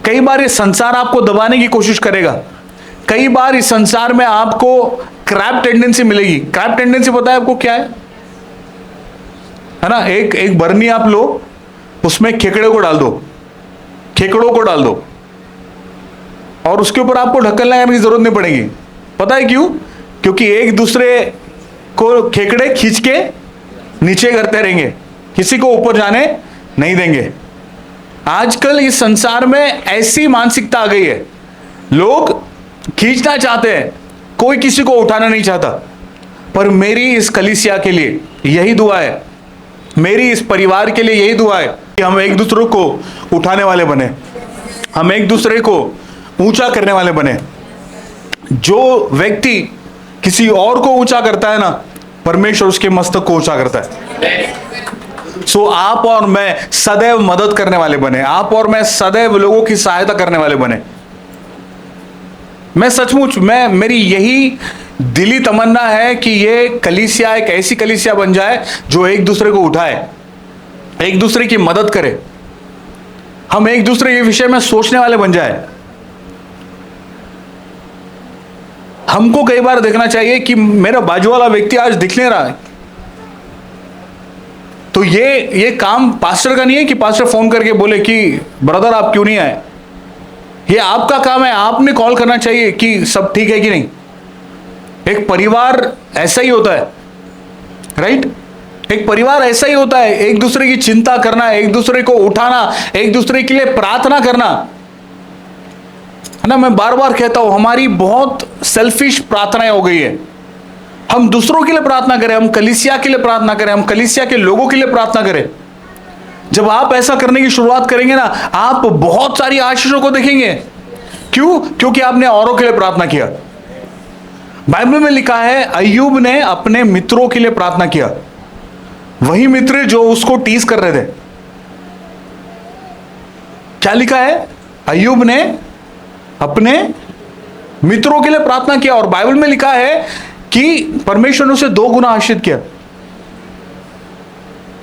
कई बार ये संसार आपको दबाने की कोशिश करेगा। कई बार इस संसार में आपको क्रैप टेंडेंसी मिलेगी। क्रैप टेंडेंसी पता है आपको क्या है ना? एक बरनी आप लो, उसमें खेकड़े को डाल दो, खेकड़ों को डाल दो, और उसके ऊपर आपको ढक्कन लगाने की जरूरत नहीं पड़ेगी। पता है क्यों? क्योंकि एक दूसरे को खेकड़े खींच के नीचे करते रहेंगे, किसी को ऊपर जाने नहीं देंगे। आजकल इस संसार में ऐसी मानसिकता आ गई है, लोग खींचना चाहते हैं, कोई किसी को उठाना नहीं चाहता। पर मेरी इस कलीसिया के लिए यही दुआ है, मेरी इस परिवार के लिए यही दुआ है कि हम एक दूसरे को उठाने वाले बने, हम एक दूसरे को ऊंचा करने वाले बने। जो व्यक्ति किसी और को ऊंचा करता है ना, परमेश्वर उसके मस्तक को ऊंचा करता है। सो आप और मैं सदैव मदद करने वाले बने, आप और मैं सदैव लोगों की सहायता करने वाले बने। मैं सचमुच, मेरी यही दिली तमन्ना है कि ये कलीसिया एक ऐसी कलीसिया बन जाए जो एक दूसरे को उठाए, एक दूसरे की मदद करे, हम एक दूसरे के विषय में सोचने वाले बन जाए। हमको कई बार देखना चाहिए कि मेरा बाजू वाला व्यक्ति आज दिख नहीं रहा है, तो ये काम पास्टर का नहीं है कि पास्टर फोन करके बोले कि ब्रदर आप क्यों नहीं आए। ये आपका काम है, आपने कॉल करना चाहिए कि सब ठीक है कि नहीं। एक परिवार ऐसा ही होता है, राइट। एक परिवार ऐसा ही होता है, एक दूसरे की चिंता करना, एक दूसरे को उठाना, एक दूसरे के लिए प्रार्थना करना, है ना। मैं बार बार कहता हूं हमारी बहुत सेल्फिश प्रार्थनाएं हो गई है। हम दूसरों के लिए प्रार्थना करें, हम कलीसिया के लिए प्रार्थना करें, हम कलीसिया के लोगों के लिए प्रार्थना करें। जब आप ऐसा करने की शुरुआत करेंगे ना, आप बहुत सारी आशीषों को देखेंगे। क्यों? क्योंकि आपने औरों के लिए प्रार्थना किया। बाइबल में लिखा है अय्यूब ने अपने मित्रों के लिए प्रार्थना किया, वही मित्र जो उसको टीज कर रहे थे। क्या लिखा है? अय्यूब ने अपने मित्रों के लिए प्रार्थना किया, और बाइबल में लिखा है कि परमेश्वर ने उसे 2 गुना आशीषित किया।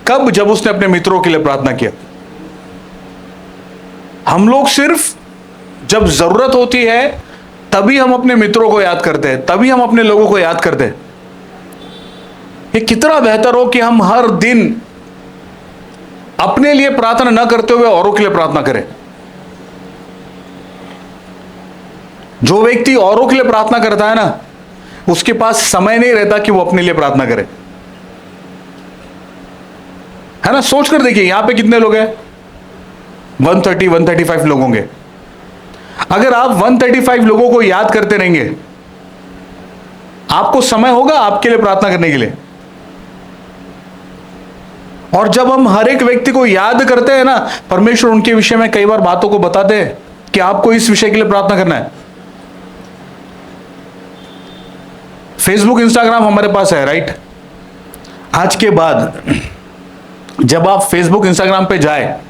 कब? जब उसने अपने मित्रों के लिए प्रार्थना किया। हम लोग सिर्फ जब जरूरत होती है तभी हम अपने मित्रों को याद करते हैं, तभी हम अपने लोगों को याद करते हैं। ये कितना बेहतर हो कि हम हर दिन अपने लिए प्रार्थना न करते हुए औरों के लिए प्रार्थना करें। जो व्यक्ति औरों के लिए प्रार्थना करता है ना, उसके पास समय नहीं रहता कि वो अपने लिए प्रार्थना करे, है ना। सोच कर देखिए यहां पे कितने लोग हैं? 130 135 लोग होंगे। अगर आप 135 लोगों को याद करते रहेंगे, आपको समय होगा आपके लिए प्रार्थना करने के लिए। और जब हम हर एक व्यक्ति को याद करते हैं ना, परमेश्वर उनके विषय में कई बार बातों को बताते हैं कि आपको इस विषय के लिए प्रार्थना करना है। फेसबुक इंस्टाग्राम हमारे पास है, राइट। आज के बाद जब आप फेसबुक इंस्टाग्राम पे जाए,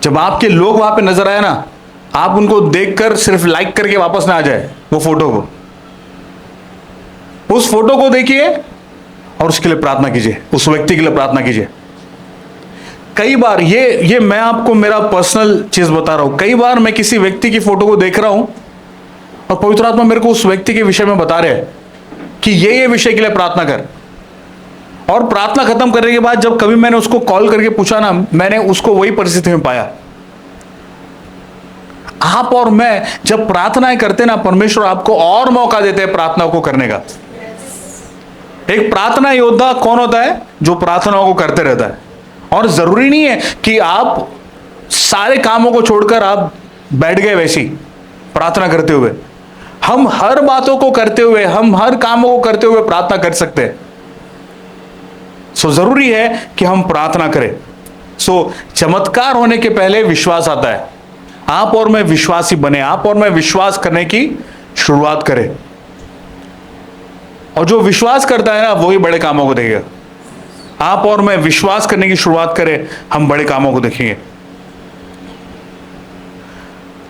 जब आपके लोग वहां पे नजर आए ना, आप उनको देखकर सिर्फ लाइक करके वापस ना आ जाए वो फोटो को। उस फोटो को देखिए और उसके लिए प्रार्थना कीजिए, उस व्यक्ति के लिए प्रार्थना कीजिए। कई बार ये मैं आपको मेरा पर्सनल चीज बता रहा हूं, कई बार मैं किसी व्यक्ति की फोटो को देख रहा हूं और पवित्र आत्मा मेरे को उस व्यक्ति के विषय में बता रहे हैं कि ये विषय के लिए प्रार्थना कर। और प्रार्थना खत्म करने के बाद जब कभी मैंने उसको कॉल करके पूछा ना, मैंने उसको वही परिस्थिति में पाया। आप और मैं जब प्रार्थनाएं करते ना, परमेश्वर आपको और मौका देते हैं प्रार्थना को करने का। एक प्रार्थना योद्धा कौन होता है? जो प्रार्थनाओं को करते रहता है। और जरूरी नहीं है कि आप सारे कामों को छोड़कर आप बैठ गए वैसी प्रार्थना करते हुए। हम हर बातों को करते हुए, हम हर कामों को करते हुए प्रार्थना कर सकते हैं। जरूरी है कि हम प्रार्थना करें। चमत्कार होने के पहले विश्वास आता है। आप और मैं विश्वासी बने, आप और मैं विश्वास करने की शुरुआत करें। और जो विश्वास करता है ना, वही बड़े कामों को देखेगा। आप और मैं विश्वास करने की शुरुआत करें, हम बड़े कामों को देखेंगे।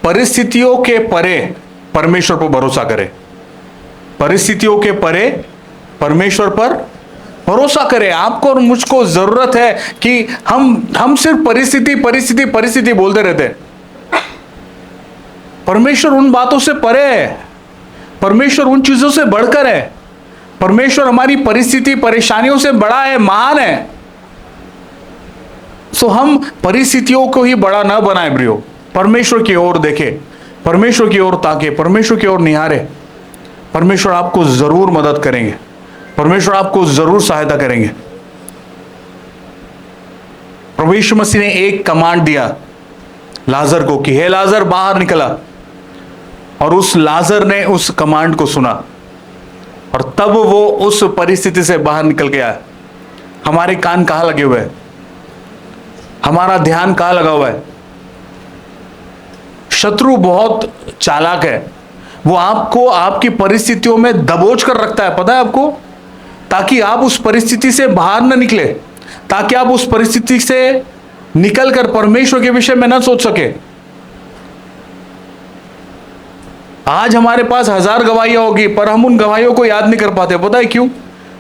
परिस्थितियों के परे परमेश्वर पर भरोसा करें। परिस्थितियों के परे परमेश्वर पर भरोसा करें। आपको और मुझको जरूरत है कि हम सिर्फ परिस्थिति परिस्थिति परिस्थिति बोलते रहते हैं। परमेश्वर उन बातों से परे है, परमेश्वर उन चीजों से बढ़कर है। परमेश्वर हमारी परिस्थिति परेशानियों से बड़ा है, महान है। हम परिस्थितियों को ही बड़ा ना बनाए प्रियो, परमेश्वर की ओर देखे, परमेश्वर की ओर ताके, परमेश्वर की ओर निहारे। परमेश्वर आपको जरूर मदद करेंगे, परमेश्वर आपको जरूर सहायता करेंगे। प्रभु यीशु मसीह ने एक कमांड दिया लाजर को कि हे लाजर बाहर निकला, और उस लाजर ने उस कमांड को सुना और तब वो उस परिस्थिति से बाहर निकल गया। हमारे कान कहां लगे हुए हैं? हमारा ध्यान कहां लगा हुआ है? शत्रु बहुत चालाक है, वो आपको आपकी परिस्थितियों में दबोच कर रखता है, पता है आपको, ताकि आप उस परिस्थिति से बाहर न निकले, ताकि आप उस परिस्थिति से निकलकर परमेश्वर के विषय में न सोच सके। आज हमारे पास 1000 गवाहियां होगी, पर हम उन गवाहियों को याद नहीं कर पाते। पता है क्यों?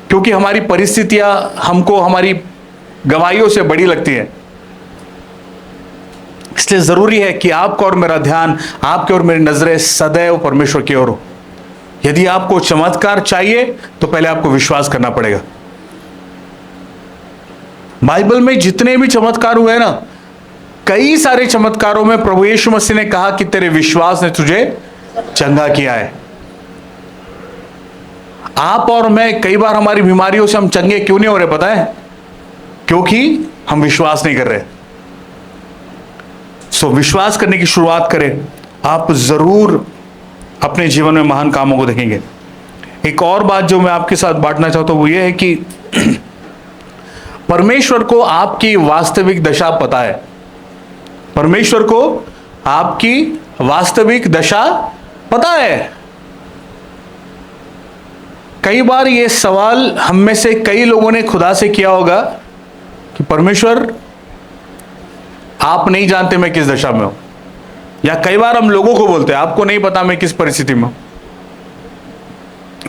क्योंकि हमारी परिस्थितियां हमको हमारी गवाहियों से बड़ी लगती है। इसलिए जरूरी है कि आपका और मेरा ध्यान, आपके और मेरी नजरें सदैव परमेश्वर की ओर हो। यदि आपको चमत्कार चाहिए तो पहले आपको विश्वास करना पड़ेगा। बाइबल में जितने भी चमत्कार हुए ना, कई सारे चमत्कारों में प्रभु यीशु मसीह ने कहा कि तेरे विश्वास ने तुझे चंगा किया है। आप और मैं कई बार हमारी बीमारियों से हम चंगे क्यों नहीं हो रहे पता है? क्योंकि हम विश्वास नहीं कर रहे। सो विश्वास करने की शुरुआत करें, आप जरूर अपने जीवन में महान कामों को देखेंगे। एक और बात जो मैं आपके साथ बांटना चाहता हूं वो ये है कि परमेश्वर को आपकी वास्तविक दशा पता है। परमेश्वर को आपकी वास्तविक दशा पता है। कई बार ये सवाल हम में से कई लोगों ने खुदा से किया होगा कि परमेश्वर आप नहीं जानते मैं किस दशा में हूं, या कई बार हम लोगों को बोलते हैं आपको नहीं पता मैं किस परिस्थिति में हूं।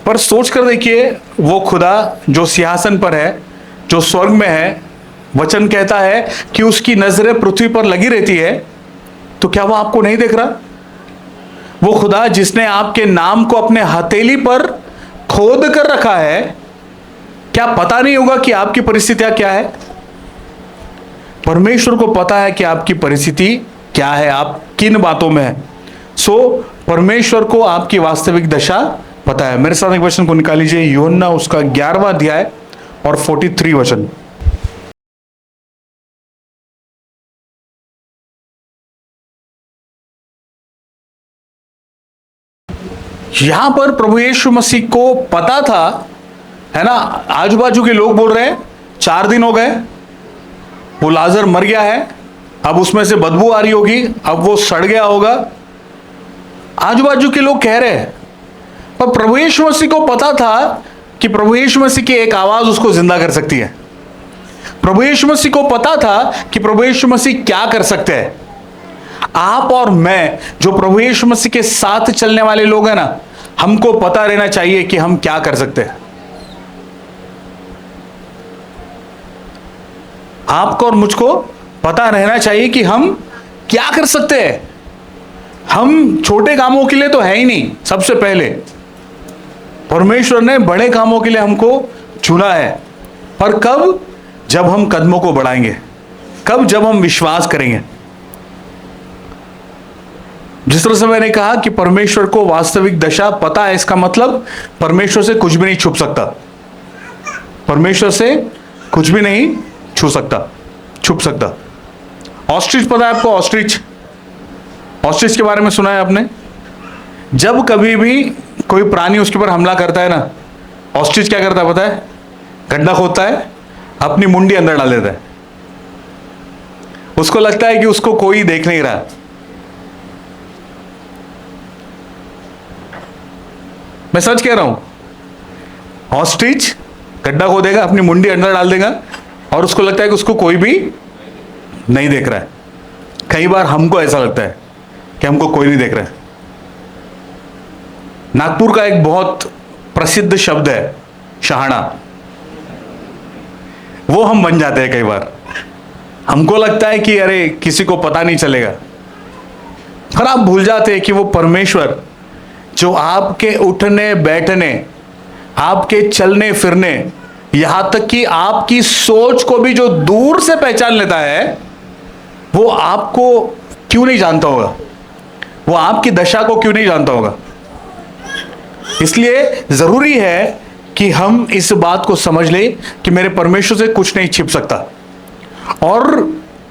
पर सोच कर देखिए, वो खुदा जो सिंहासन पर है, जो स्वर्ग में है, वचन कहता है कि उसकी नजरें पृथ्वी पर लगी रहती है, तो क्या वो आपको नहीं देख रहा? वो खुदा जिसने आपके नाम को अपने हथेली पर खोद कर रखा है, क्या पता नहीं होगा कि आपकी परिस्थितियां क्या है? परमेश्वर को पता है कि आपकी परिस्थिति क्या है, आप किन बातों में है। सो परमेश्वर को आपकी वास्तविक दशा पता है। मेरे साथ एक वचन को निकाल लीजिए, यूहन्ना उसका 11वां अध्याय और 43 वचन। यहां पर प्रभु यीशु मसीह को पता था, है ना। आजू बाजू के लोग बोल रहे हैं 4 दिन हो गए, वो लाजर मर गया है, अब उसमें से बदबू आ रही होगी, अब वो सड़ गया होगा, आजू बाजू के लोग कह रहे हैं। पर प्रभु यीशु मसीह को पता था कि प्रभु यीशु मसीह की एक आवाज उसको जिंदा कर सकती है। प्रभु यीशु मसीह को पता था कि प्रभु यीशु मसीह क्या कर सकते हैं। आप और मैं जो प्रभु यीशु मसीह के साथ चलने वाले लोग हैं ना, हमको पता रहना चाहिए कि हम क्या कर सकते हैं। आपको और मुझको पता रहना चाहिए कि हम क्या कर सकते हैं। हम छोटे कामों के लिए तो है ही नहीं। सबसे पहले परमेश्वर ने बड़े कामों के लिए हमको चुना है। पर कब? जब हम कदमों को बढ़ाएंगे, कब? जब हम विश्वास करेंगे। जिस तरह से मैंने कहा कि परमेश्वर को वास्तविक दशा पता है, इसका मतलब परमेश्वर से कुछ भी नहीं छुप सकता। परमेश्वर से कुछ भी नहीं छुप सकता। ऑस्ट्रिच पता है आपको? ऑस्ट्रिच के बारे में सुना है आपने? जब कभी भी कोई प्राणी उसके ऊपर हमला करता है ना, ऑस्ट्रिच क्या करता है पता है? गड्ढा खोदता है, अपनी मुंडी अंदर डाल देता है। उसको लगता है कि उसको कोई देख नहीं रहा। मैं सच कह रहा हूं। ऑस्ट्रिच गड्ढा खोदेगा, अपनी मुंडी अंदर डाल देगा, और उसको लगता है कि उसको कोई भी नहीं देख रहा है। कई बार हमको ऐसा लगता है कि हमको कोई नहीं देख रहा है। नागपुर का एक बहुत प्रसिद्ध शब्द है शहाणा, वो हम बन जाते हैं कई बार। हमको लगता है कि अरे किसी को पता नहीं चलेगा, पर आप भूल जाते हैं कि वो परमेश्वर जो आपके उठने बैठने, आपके चलने फिरने, यहां तक कि आपकी सोच को भी जो दूर से पहचान लेता है, वो आपको क्यों नहीं जानता होगा? वो आपकी दशा को क्यों नहीं जानता होगा? इसलिए जरूरी है कि हम इस बात को समझ लें कि मेरे परमेश्वर से कुछ नहीं छिप सकता। और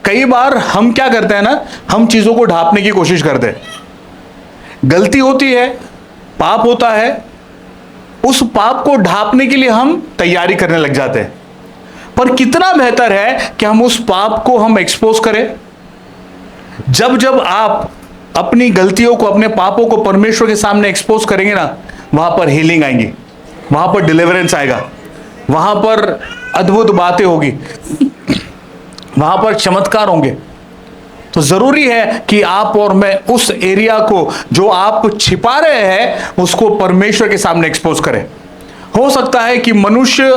कई बार हम क्या करते हैं ना, हम चीजों को ढांपने की कोशिश करते हैं। गलती होती है, पाप होता है, उस पाप को ढांपने के लिए हम तैयारी करने लग जाते हैं। पर कितना बेहतर है कि हम उस पाप को हम एक्सपोज करें। जब जब आप अपनी गलतियों को, अपने पापों को परमेश्वर के सामने एक्सपोज करेंगे ना, वहां पर हीलिंग आएंगी, वहां पर डिलीवरेंस आएगा, वहां पर अद्भुत बातें होगी, वहां पर चमत्कार होंगे। तो जरूरी है कि आप और मैं उस एरिया को जो आप छिपा रहे हैं उसको परमेश्वर के सामने एक्सपोज करें। हो सकता है कि मनुष्य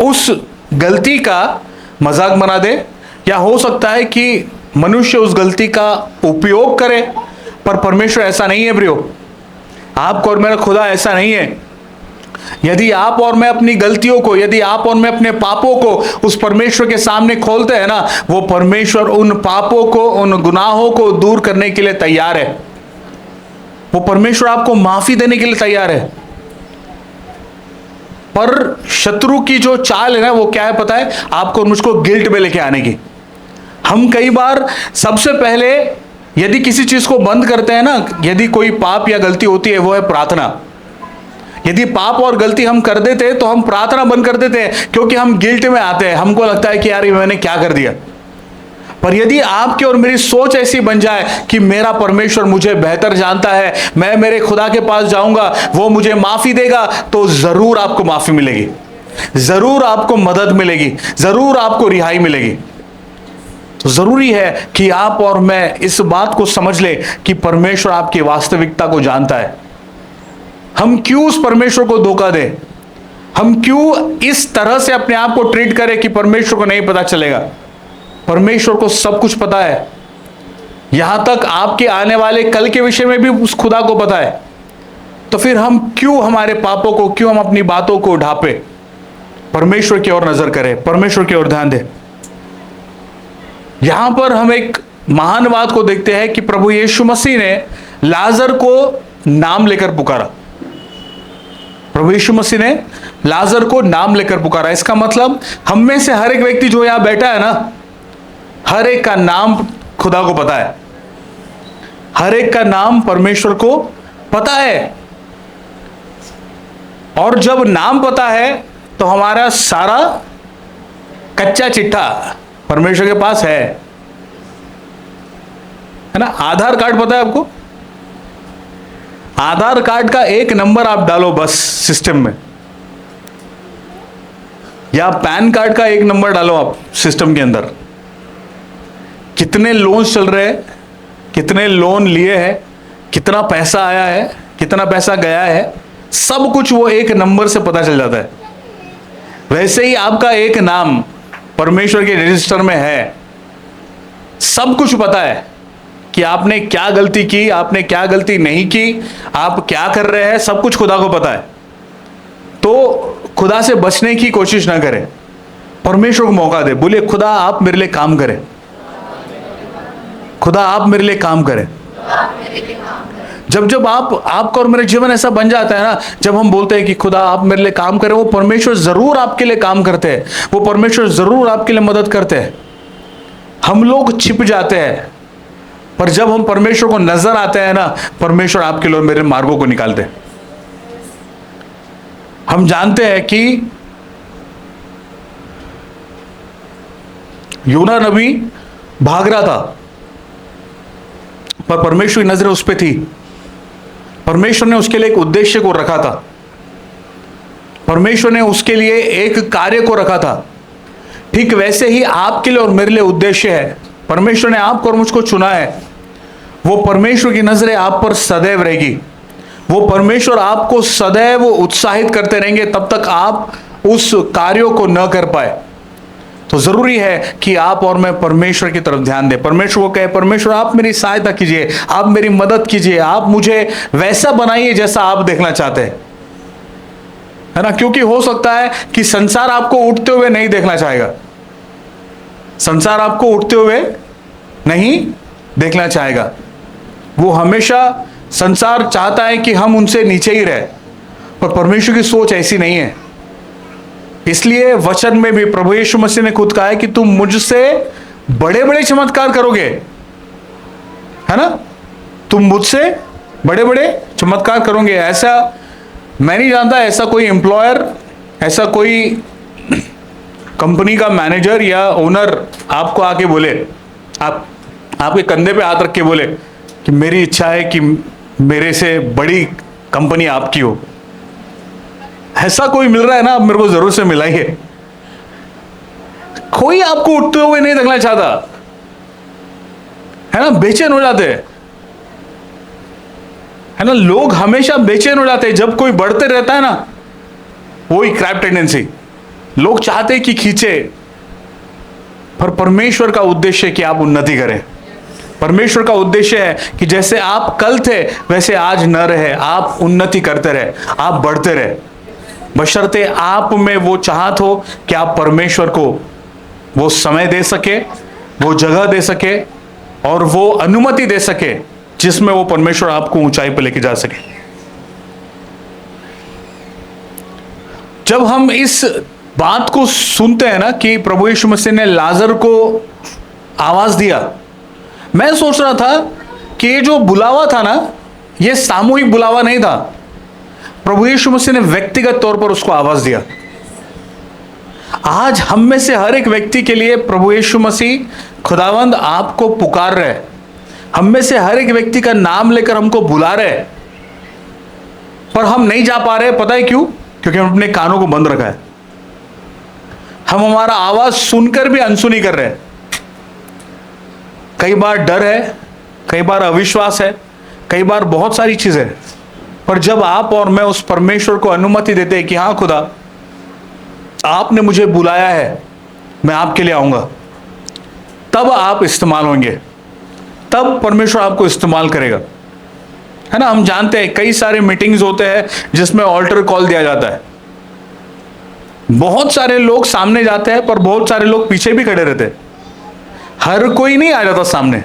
उस गलती का मजाक बना दे, या हो सकता है कि मनुष्य उस गलती का उपयोग करे, पर परमेश्वर ऐसा नहीं है प्रियो। आपको और मेरा खुदा ऐसा नहीं है। यदि आप और मैं अपनी गलतियों को, यदि आप और मैं अपने पापों को उस परमेश्वर के सामने खोलते हैं ना, वो परमेश्वर उन पापों को, उन गुनाहों को दूर करने के लिए तैयार है। वो परमेश्वर आपको माफी देने के लिए तैयार है। पर शत्रु की जो चाल है ना, वो क्या है पता है? आपको और मुझको गिल्ट में लेके आने की। हम कई बार सबसे पहले यदि किसी चीज को बंद करते हैं ना, यदि कोई पाप या गलती होती है, वो है प्रार्थना। यदि पाप और गलती हम कर देते तो हम प्रार्थना बंद कर देते हैं, क्योंकि हम गिल्ट में आते हैं। हमको लगता है कि यार ये मैंने क्या कर दिया। पर यदि आपकी और मेरी सोच ऐसी बन जाए कि मेरा परमेश्वर मुझे बेहतर जानता है, मैं मेरे खुदा के पास जाऊंगा, वो मुझे माफी देगा, तो जरूर आपको माफी मिलेगी, जरूर आपको मदद मिलेगी, जरूर आपको रिहाई मिलेगी। तो जरूरी है कि आप और मैं इस बात को समझ ले कि परमेश्वर आपकी वास्तविकता को जानता है। हम क्यों उस परमेश्वर को धोखा दें? हम क्यों इस तरह से अपने आप को ट्रीट करें कि परमेश्वर को नहीं पता चलेगा? परमेश्वर को सब कुछ पता है। यहां तक आपके आने वाले कल के विषय में भी उस खुदा को पता है। तो फिर हम क्यों हमारे पापों को, क्यों हम अपनी बातों को ढांपे? परमेश्वर की ओर नजर करें, परमेश्वर की ओर ध्यान दें। यहां पर हम एक महान बात को देखते हैं कि प्रभु यीशु मसीह ने लाजर को नाम लेकर पुकारा। प्रभु यीशु मसीह ने लाजर को नाम लेकर पुकारा। इसका मतलब हम में से हर एक व्यक्ति जो यहां बैठा है ना, हर एक का नाम खुदा को पता है, हर एक का नाम परमेश्वर को पता है। और जब नाम पता है तो हमारा सारा कच्चा चिट्ठा परमेश्वर के पास है ना? आधार कार्ड पता है आपको? आधार कार्ड का एक नंबर आप डालो बस सिस्टम में, या पैन कार्ड का एक नंबर डालो आप सिस्टम के अंदर, कितने लोन चल रहे हैं, कितने लोन लिए हैं, कितना पैसा आया है, कितना पैसा गया है, सब कुछ वो एक नंबर से पता चल जाता है। वैसे ही आपका एक नाम परमेश्वर के रजिस्टर में है। सब कुछ पता है कि आपने क्या गलती की, आपने क्या गलती नहीं की, आप क्या कर रहे हैं, सब कुछ खुदा को पता है। तो खुदा से बचने की कोशिश ना करें, परमेश्वर को मौका दे। बोलिए, खुदा आप मेरे लिए काम करें, खुदा आप मेरे लिए काम करें। जब जब आपका और मेरा जीवन ऐसा बन जाता है ना, जब हम बोलते हैं कि खुदा आप मेरे लिए काम करें, वो परमेश्वर जरूर आपके लिए काम करते हैं, वो परमेश्वर जरूर आपके लिए मदद करते हैं। हम लोग छिप जाते हैं, पर जब हम परमेश्वर को नजर आते हैं ना, परमेश्वर आपके लिए मेरे मार्गों को निकालते हैं। हम जानते हैं कि यूना नबी भाग रहा था, पर परमेश्वर की नजर उस पर थी। परमेश्वर ने उसके लिए एक उद्देश्य को रखा था, परमेश्वर ने उसके लिए एक कार्य को रखा था। ठीक वैसे ही आपके लिए और मेरे लिए उद्देश्य है। परमेश्वर ने आपको और मुझको चुना है। वो परमेश्वर की नजरें आप पर सदैव रहेगी। वो परमेश्वर आपको सदैव उत्साहित करते रहेंगे तब तक आप उस कार्यों को न कर पाए। तो जरूरी है कि आप और मैं परमेश्वर की तरफ ध्यान दें। परमेश्वर को कहे, परमेश्वर आप मेरी सहायता कीजिए, आप मेरी मदद कीजिए, आप मुझे वैसा बनाइए जैसा आप देखना चाहते हैं, है ना? क्योंकि हो सकता है कि संसार आपको उठते हुए नहीं देखना चाहेगा, संसार आपको उठते हुए नहीं देखना चाहेगा। वो हमेशा, संसार चाहता है कि हम उनसे नीचे ही रहे, पर परमेश्वर की सोच ऐसी नहीं है। इसलिए वचन में भी प्रभु यीशु मसीह ने खुद कहा है कि तुम मुझसे बड़े बड़े चमत्कार करोगे, है ना? तुम मुझसे बड़े बड़े चमत्कार करोगे। ऐसा मैं नहीं जानता, ऐसा कोई एम्प्लॉयर, ऐसा कोई कंपनी का मैनेजर या ओनर आपको आके बोले, आपके कंधे पे हाथ रख के बोले कि मेरी इच्छा है कि मेरे से बड़ी कंपनी आपकी हो। ऐसा कोई मिल रहा है ना? अब मेरे को जरूर से मिला ही है। कोई आपको उठते हुए नहीं देखना चाहता, है ना? बेचैन हो जाते हैं, है ना? लोग हमेशा बेचैन हो जाते हैं जब कोई बढ़ते रहता है ना, वही क्रैप टेंडेंसी। लोग चाहते हैं कि खींचे, पर परमेश्वर का उद्देश्य है कि आप उन्नति करें। परमेश्वर का उद्देश्य है कि जैसे आप कल थे वैसे आज न रहे, आप उन्नति करते रहे, आप बढ़ते रहे। बशर्ते आप में वो चाहत हो कि आप परमेश्वर को वो समय दे सके, वो जगह दे सके और वो अनुमति दे सके जिसमें वो परमेश्वर आपको ऊंचाई पर लेके जा सके। जब हम इस बात को सुनते हैं ना कि प्रभु यीशु मसीह ने लाजर को आवाज दिया, मैं सोच रहा था कि ये जो बुलावा था ना, ये सामूहिक बुलावा नहीं था। प्रभु यीशु मसीह ने व्यक्तिगत तौर पर उसको आवाज दिया। आज हम में से हर एक व्यक्ति के लिए प्रभु यीशु मसीह खुदावंद आपको पुकार रहे, हम में से हर एक व्यक्ति का नाम लेकर हमको बुला रहे, पर हम नहीं जा पा रहे। पता है क्यों? क्योंकि हम अपने कानों को बंद रखा है। हम हमारा आवाज सुनकर भी अनसुनी कर रहे हैं। कई बार डर है, कई बार अविश्वास है, कई बार बहुत सारी चीजें। पर जब आप और मैं उस परमेश्वर को अनुमति देते हैं कि हाँ खुदा, आपने मुझे बुलाया है, मैं आपके लिए आऊंगा, तब आप इस्तेमाल होंगे, तब परमेश्वर आपको इस्तेमाल करेगा, है ना। हम जानते हैं कई सारे मीटिंग्स होते हैं जिसमें ऑल्टर कॉल दिया जाता है। बहुत सारे लोग सामने जाते हैं, पर बहुत सारे लोग पीछे भी खड़े रहते हैं। हर कोई नहीं आ जाता सामने।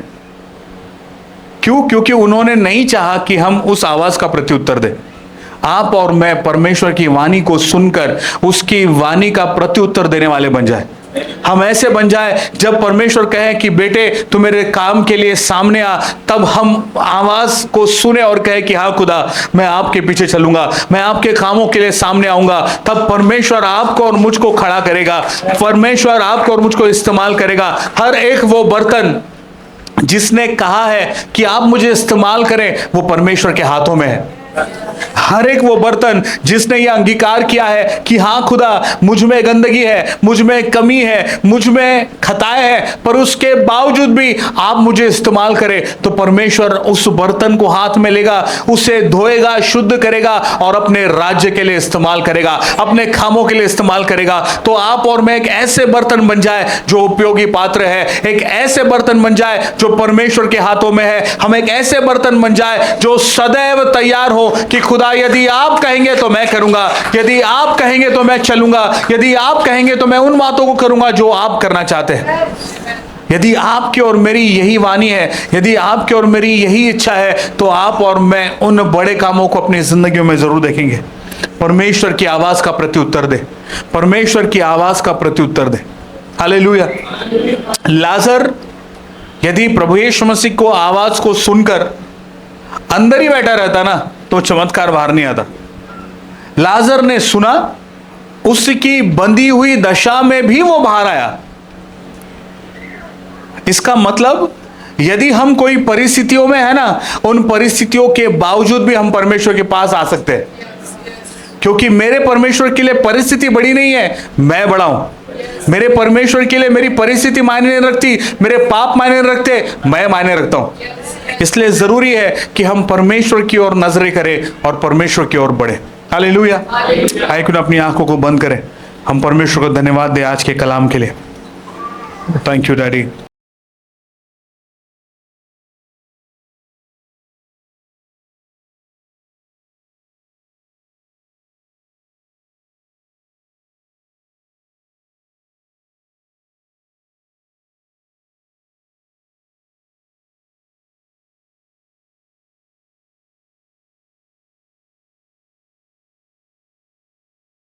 क्यों? क्योंकि उन्होंने नहीं चाहा कि हम उस आवाज का प्रत्युत्तर दें। आप और मैं परमेश्वर की वाणी को सुनकर उसकी वाणी का प्रत्युत्तर देने वाले बन जाए। हम ऐसे बन जाए, जब परमेश्वर कहे कि बेटे तू मेरे काम के लिए सामने आ, तब हम आवाज को सुने और कहे कि हाँ खुदा, मैं आपके पीछे चलूंगा, मैं आपके कामों के लिए सामने आऊंगा। तब परमेश्वर आपको और मुझको खड़ा करेगा, परमेश्वर आपको और मुझको इस्तेमाल करेगा। हर एक वो बर्तन जिसने कहा है कि आप मुझे इस्तेमाल करें, वो परमेश्वर के हाथों में है। हर एक वो बर्तन जिसने ये अंगीकार किया है कि हाँ खुदा, मुझ में गंदगी है, मुझ में कमी है, मुझ में खताएं है, पर उसके बावजूद भी आप मुझे इस्तेमाल करें, तो परमेश्वर उस बर्तन को हाथ में लेगा, उसे धोएगा, शुद्ध करेगा और अपने राज्य के लिए इस्तेमाल करेगा, अपने कामों के लिए इस्तेमाल करेगा। तो आप और मैं एक ऐसे बर्तन बन जाए जो उपयोगी पात्र है, एक ऐसे बर्तन बन जाए जो परमेश्वर के हाथों में है। हम एक ऐसे बर्तन बन जाए जो सदैव तैयार हो कि खुदा, यदि आप कहेंगे तो मैं करूंगा, यदि आप कहेंगे तो मैं चलूंगा, यदि आप कहेंगे तो मैं उन बातों को करूंगा जो आप करना चाहते हैं। यदि आपकी और मेरी यही वाणी है, यदि आपकी और मेरी यही इच्छा है, तो आप और मैं उन बड़े कामों को अपनी जिंदगियों में जरूर देखेंगे। परमेश्वर की आवाज का प्रत्युत्तर दे, परमेश्वर की आवाज का प्रत्युत्तर दे। हालेलुया। लाजर यदि प्रभु यीशु मसीह को आवाज को सुनकर अंदर ही बैठा रहता ना, तो चमत्कार बाहर नहीं आता। लाजर ने सुना, उसकी बंधी हुई दशा में भी वो बाहर आया। इसका मतलब यदि हम कोई परिस्थितियों में है ना, उन परिस्थितियों के बावजूद भी हम परमेश्वर के पास आ सकते हैं, क्योंकि मेरे परमेश्वर के लिए परिस्थिति बड़ी नहीं है, मैं बड़ा हूं। मेरे परमेश्वर के लिए मेरी परिस्थिति मायने नहीं रखती, मेरे पाप मायने नहीं रखते, मैं मायने रखता हूं। इसलिए जरूरी है कि हम परमेश्वर की ओर नजरें करें और परमेश्वर की ओर बढ़े। हालेलुया। आइए क्यों अपनी आंखों को बंद करें, हम परमेश्वर को धन्यवाद दें आज के कलाम के लिए। Thank you daddy.